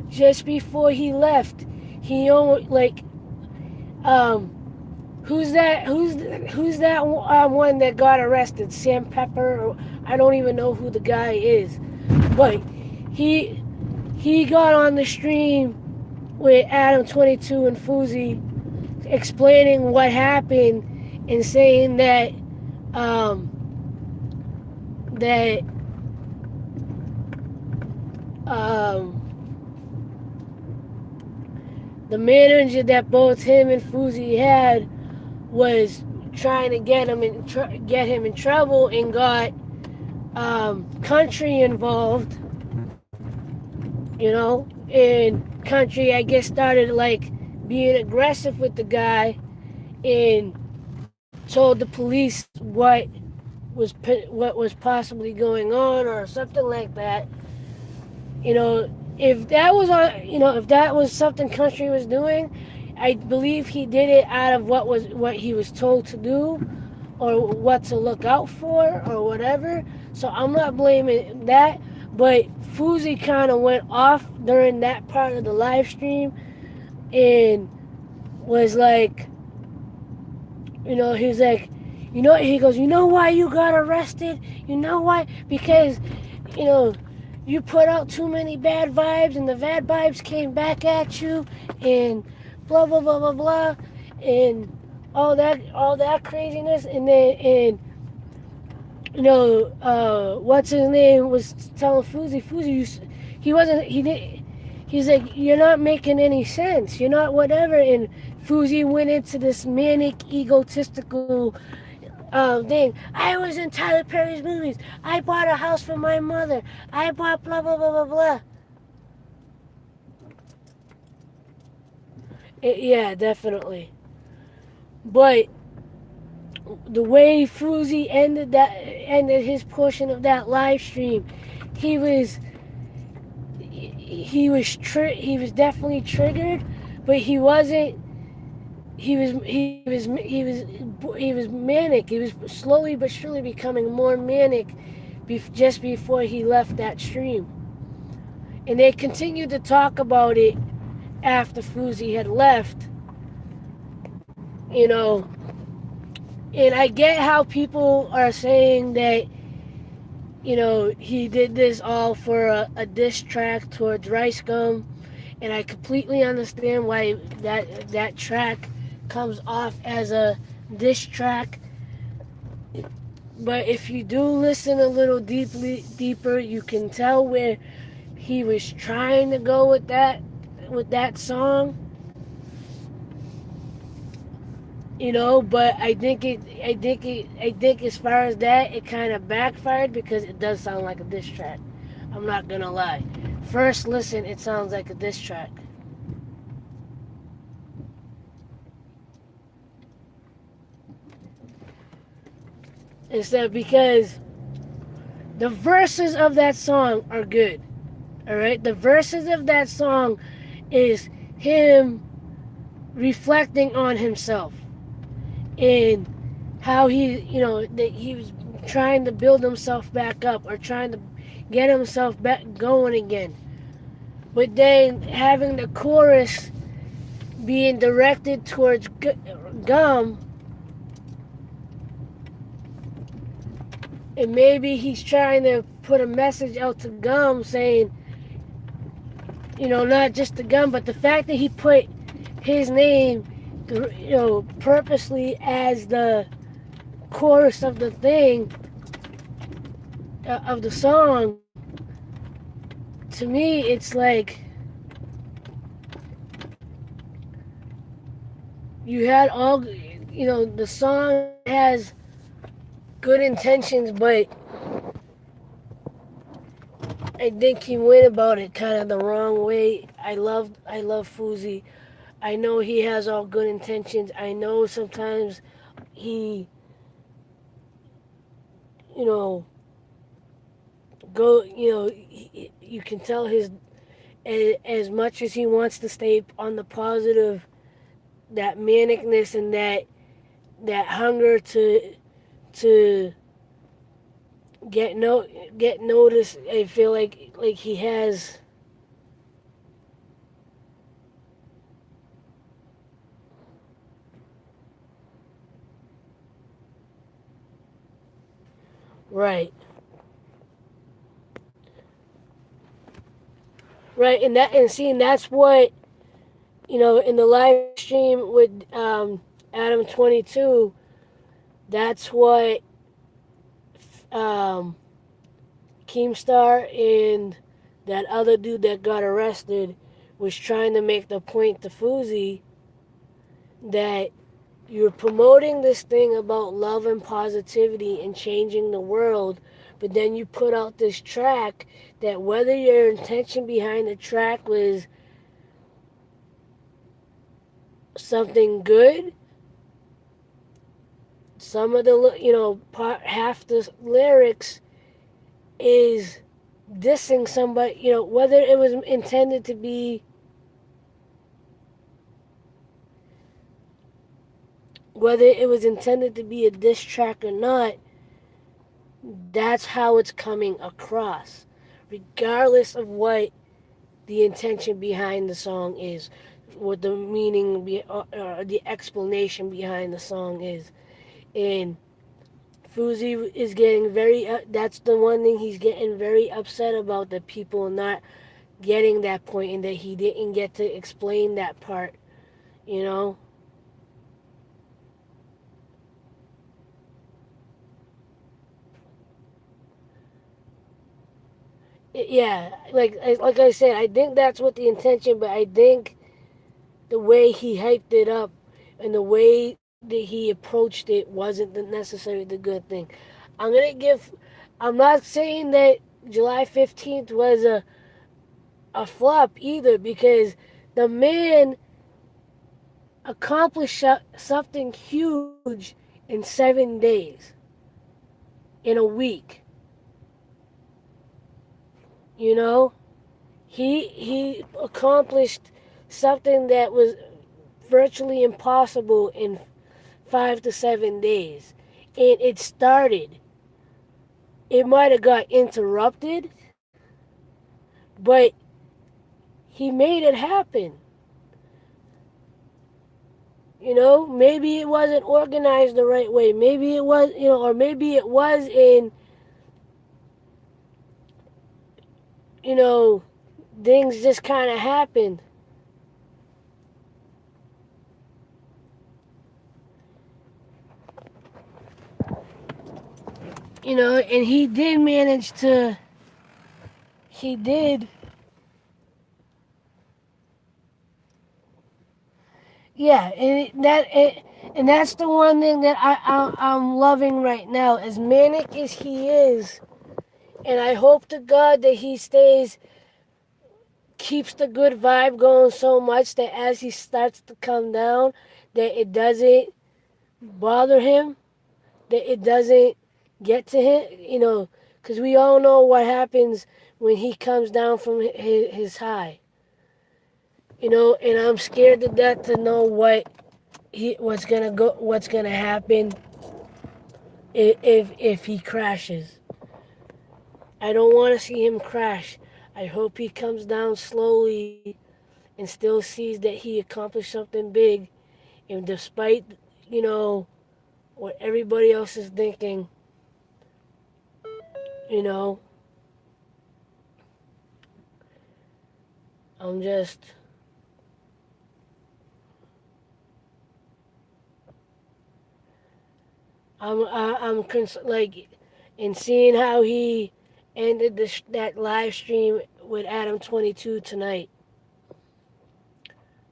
Just before he left, he almost who's that one that got arrested? Sam Pepper? I don't even know who the guy is, but he got on the stream with Adam 22 and Fuzi, explaining what happened and saying that that the manager that both him and Fuzi had was trying to get him in trouble and got Country involved. And Country, I guess, started being aggressive with the guy and told the police what was possibly going on or something like that. If that was something Country was doing, I believe he did it out of what he was told to do or what to look out for or whatever. So I'm not blaming that, but Fuzi kind of went off during that part of the live stream and was like, he was like, he goes, why you got arrested? You know why? Because, you put out too many bad vibes and the bad vibes came back at you and blah, blah, blah, blah, blah, and all that craziness. And then, what's his name was telling Fuzi, he's like, you're not making any sense. You're not whatever. And Fuzi went into this manic, egotistical thing. I was in Tyler Perry's movies. I bought a house for my mother. I bought blah, blah, blah, blah, blah. Yeah, definitely. But the way Fuzi ended his portion of that live stream, he was definitely triggered, but he wasn't. He was manic. He was slowly but surely becoming more manic just before he left that stream. And they continued to talk about it after Fuzi had left. And I get how people are saying that, he did this all for a diss track towards Rice Gum, and I completely understand why that track comes off as a diss track. But if you do listen a little deeper, you can tell where he was trying to go with that song. But I think as far as that, it kind of backfired because it does sound like a diss track. I'm not gonna lie. First listen, it sounds like a diss track. Instead, because the verses of that song are good. Alright? The verses of that song is him reflecting on himself. and how that he was trying to build himself back up or trying to get himself back going again. But then having the chorus being directed towards Gum, and maybe he's trying to put a message out to Gum saying, not just the Gum, but the fact that he put his name, purposely as the chorus of the thing, of the song. To me, it's like you had all, the song has good intentions, but I think he went about it kind of the wrong way. I love Fuzi. I know he has all good intentions. I know sometimes he, you know, you can tell as much as he wants to stay on the positive, that manicness and that hunger to get noticed. I feel like he has. Right, right, and seeing that's what in the live stream with Adam 22. That's what um, Keemstar and that other dude that got arrested was trying to make the point to Fuzi that you're promoting this thing about love and positivity and changing the world, but then you put out this track that whether your intention behind the track was something good, some of the half the lyrics is dissing somebody, whether it was intended to be, a diss track or not, that's how it's coming across, regardless of what the intention behind the song is, what the meaning, the explanation behind the song is. And Fuzi is getting that's the one thing he's getting very upset about, that people not getting that point and that he didn't get to explain that part, you know? Yeah, like I said, I think that's what the intention, but I think the way he hyped it up and the way that he approached it wasn't necessarily the good thing. I'm gonna give. I'm not saying that July 15th was a flop either, because the man accomplished something huge in 7 days, in a week. You know, he accomplished something that was virtually impossible in 5 to 7 days. And it started. It might have got interrupted, but he made it happen. Maybe it wasn't organized the right way. Maybe it was, or maybe it was in, you know, things just kind of happened. And he did manage to, he did, yeah, and that's the one thing that I'm loving right now. As manic as he is, and I hope to God that he keeps the good vibe going so much that as he starts to come down, that it doesn't bother him, that it doesn't get to him, because we all know what happens when he comes down from his high, and I'm scared to death to know what what's gonna happen if he crashes. I don't want to see him crash. I hope he comes down slowly and still sees that he accomplished something big, and despite what everybody else is thinking, you know, I'm just like in seeing how he ended that live stream with Adam 22 tonight.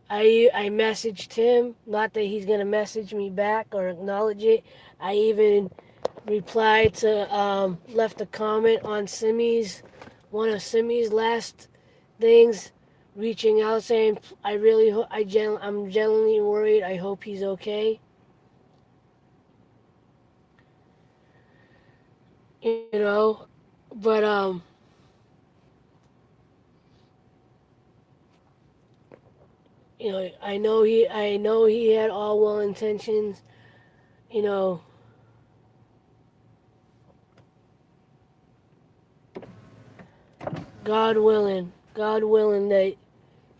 I messaged him, not that he's gonna message me back or acknowledge it. I even replied to left a comment on Simi's one of Simi's last things, reaching out saying I really I'm genuinely worried. I hope he's okay. You know, but I know he had all well intentions. You know, God willing that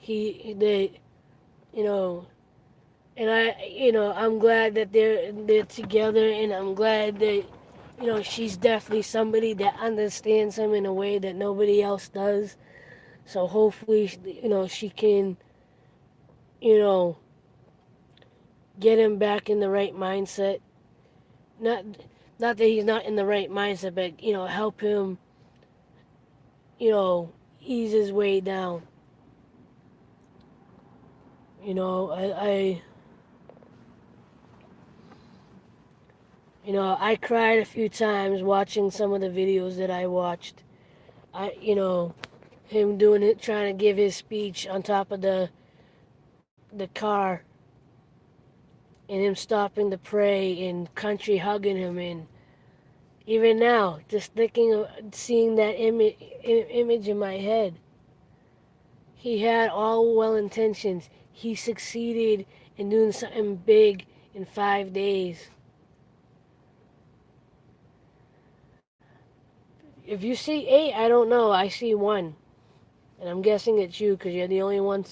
that you know, and I'm glad that they're together, and I'm glad that she's definitely somebody that understands him in a way that nobody else does. So hopefully, she can you know get him back in the right mindset. Not not that he's not in the right mindset, but help him you know ease his way down. I cried a few times watching some of the videos that I watched. Him doing it, trying to give his speech on top of the car, and him stopping to pray, and country hugging him, and even now, just thinking of seeing that image in my head. He had all well intentions. He succeeded in doing something big in 5 days. If you see eight, I don't know. I see one. And I'm guessing it's you because you're the only one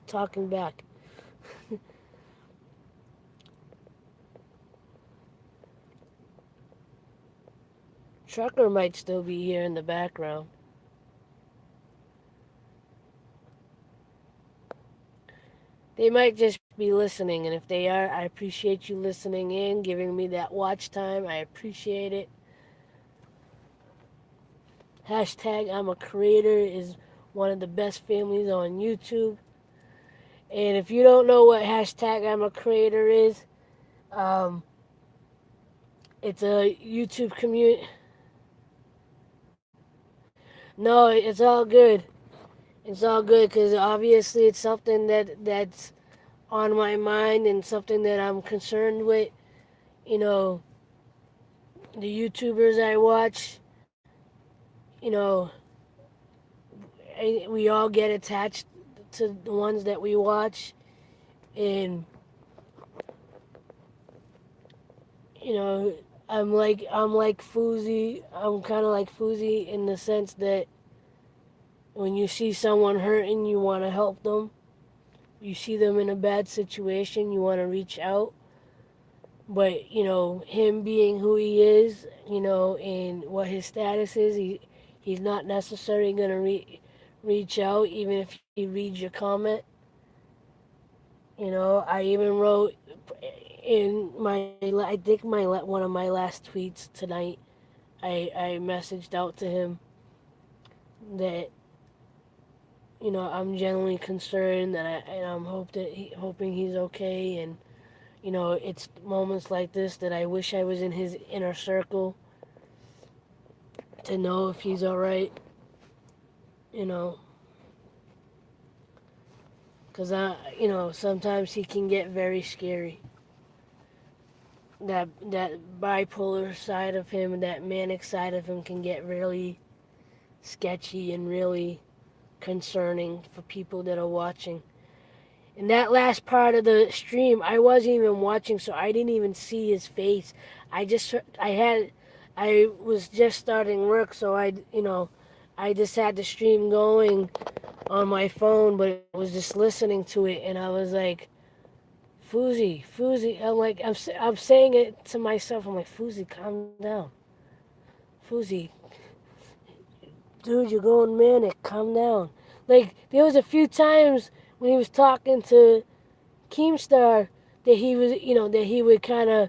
talking back. Trucker might still be here in the background. They might just be listening, and if they are, I appreciate you listening in, giving me that watch time. I appreciate it. Hashtag I'm a creator is one of the best families on YouTube. And if you don't know what hashtag I'm a creator is, um, it's a YouTube community. No, it's all good. It's all good because obviously it's something that's on my mind and something that I'm concerned with. You know, the YouTubers I watch, you know, we all get attached to the ones that we watch, and you know, I'm like Fuzi. I'm kind of like Fuzi in the sense that when you see someone hurting, you want to help them. You see them in a bad situation, you want to reach out. But him being who he is, and what his status is, he's not necessarily gonna reach out, even if he reads your comment. I even wrote in I think one of my last tweets tonight. I messaged out to him that I'm genuinely concerned, and I'm hoping he's okay, and it's moments like this that I wish I was in his inner circle to know if he's all right. You know, because sometimes he can get very scary. That bipolar side of him, that manic side of him, can get really sketchy and really concerning for people that are watching. In that last part of the stream, I wasn't even watching, so I didn't even see his face. I was just starting work, so I just had the stream going on my phone, but I was just listening to it, and I was like, Fuzi. I'm saying it to myself. I'm like, Fuzi, calm down. Fuzi, dude, you're going manic. Calm down. Like, there was a few times when he was talking to Keemstar that that he would kind of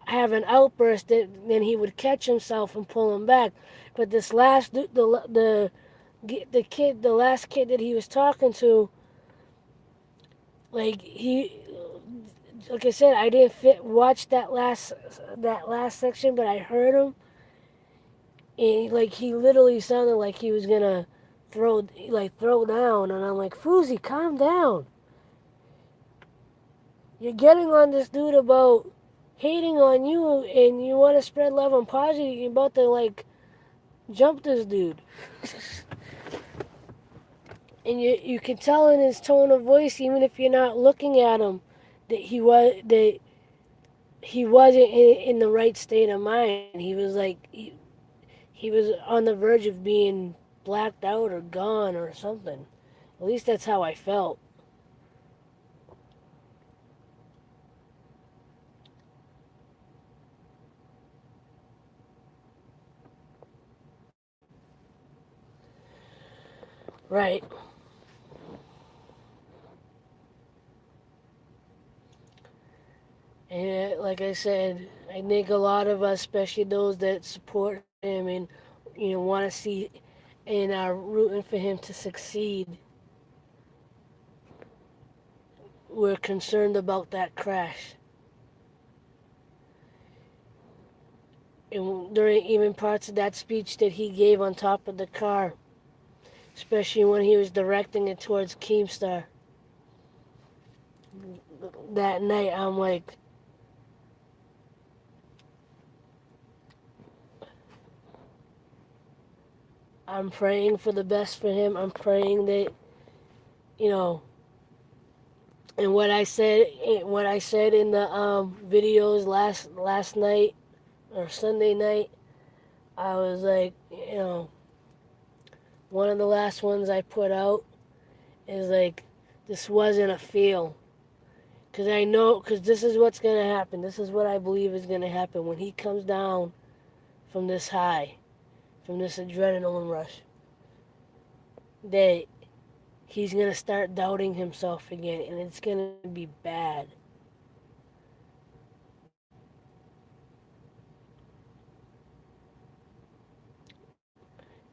have an outburst, that then he would catch himself and pull him back. But this last, the last kid that he was talking to, like like I said, I didn't watch that last section, but I heard him, and like he literally sounded like he was gonna throw down, and I'm like, Fuzi, calm down. You're getting on this dude about hating on you, and you want to spread love and positive. You're about to like jump this dude, and you can tell in his tone of voice, even if you're not looking at him, that he wasn't in the right state of mind. He was like he was on the verge of being blacked out or gone or something. At least that's how I felt. Right. And like I said, I think a lot of us, especially those that support him and want to see and are rooting for him to succeed, we're concerned about that crash. And during even parts of that speech that he gave on top of the car, especially when he was directing it towards Keemstar that night, I'm like, I'm praying for the best for him. I'm praying that you know, and what I said in the videos last night or Sunday night, I was like, one of the last ones I put out is like, this wasn't a feel. Because I know, because this is what's going to happen. This is what I believe is going to happen when he comes down from this high, from this adrenaline rush. That he's going to start doubting himself again, and it's going to be bad.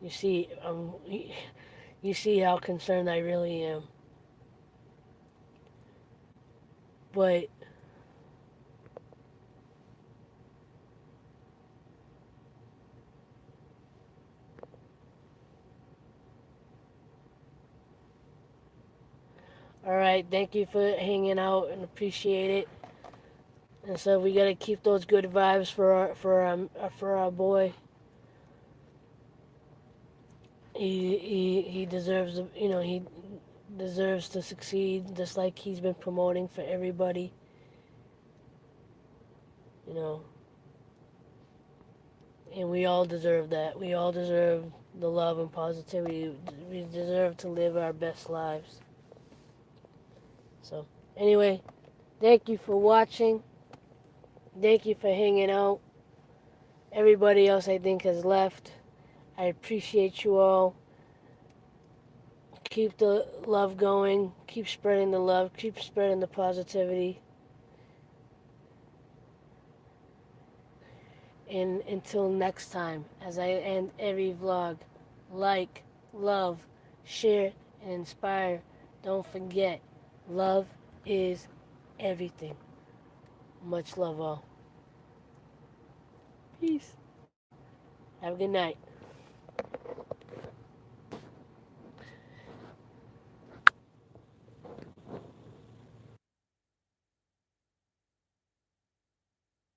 You see, you see how concerned I really am. But all right, thank you for hanging out and appreciate it. And so we gotta keep those good vibes for our boy. He deserves he deserves to succeed just like he's been promoting for everybody. You know, and we all deserve that. We all deserve the love and positivity. We deserve to live our best lives. So anyway, thank you for watching. Thank you for hanging out. Everybody else I think has left. I appreciate you all. Keep the love going. Keep spreading the love. Keep spreading the positivity. And until next time, as I end every vlog, like, love, share, and inspire. Don't forget, love is everything. Much love all. Peace. Have a good night.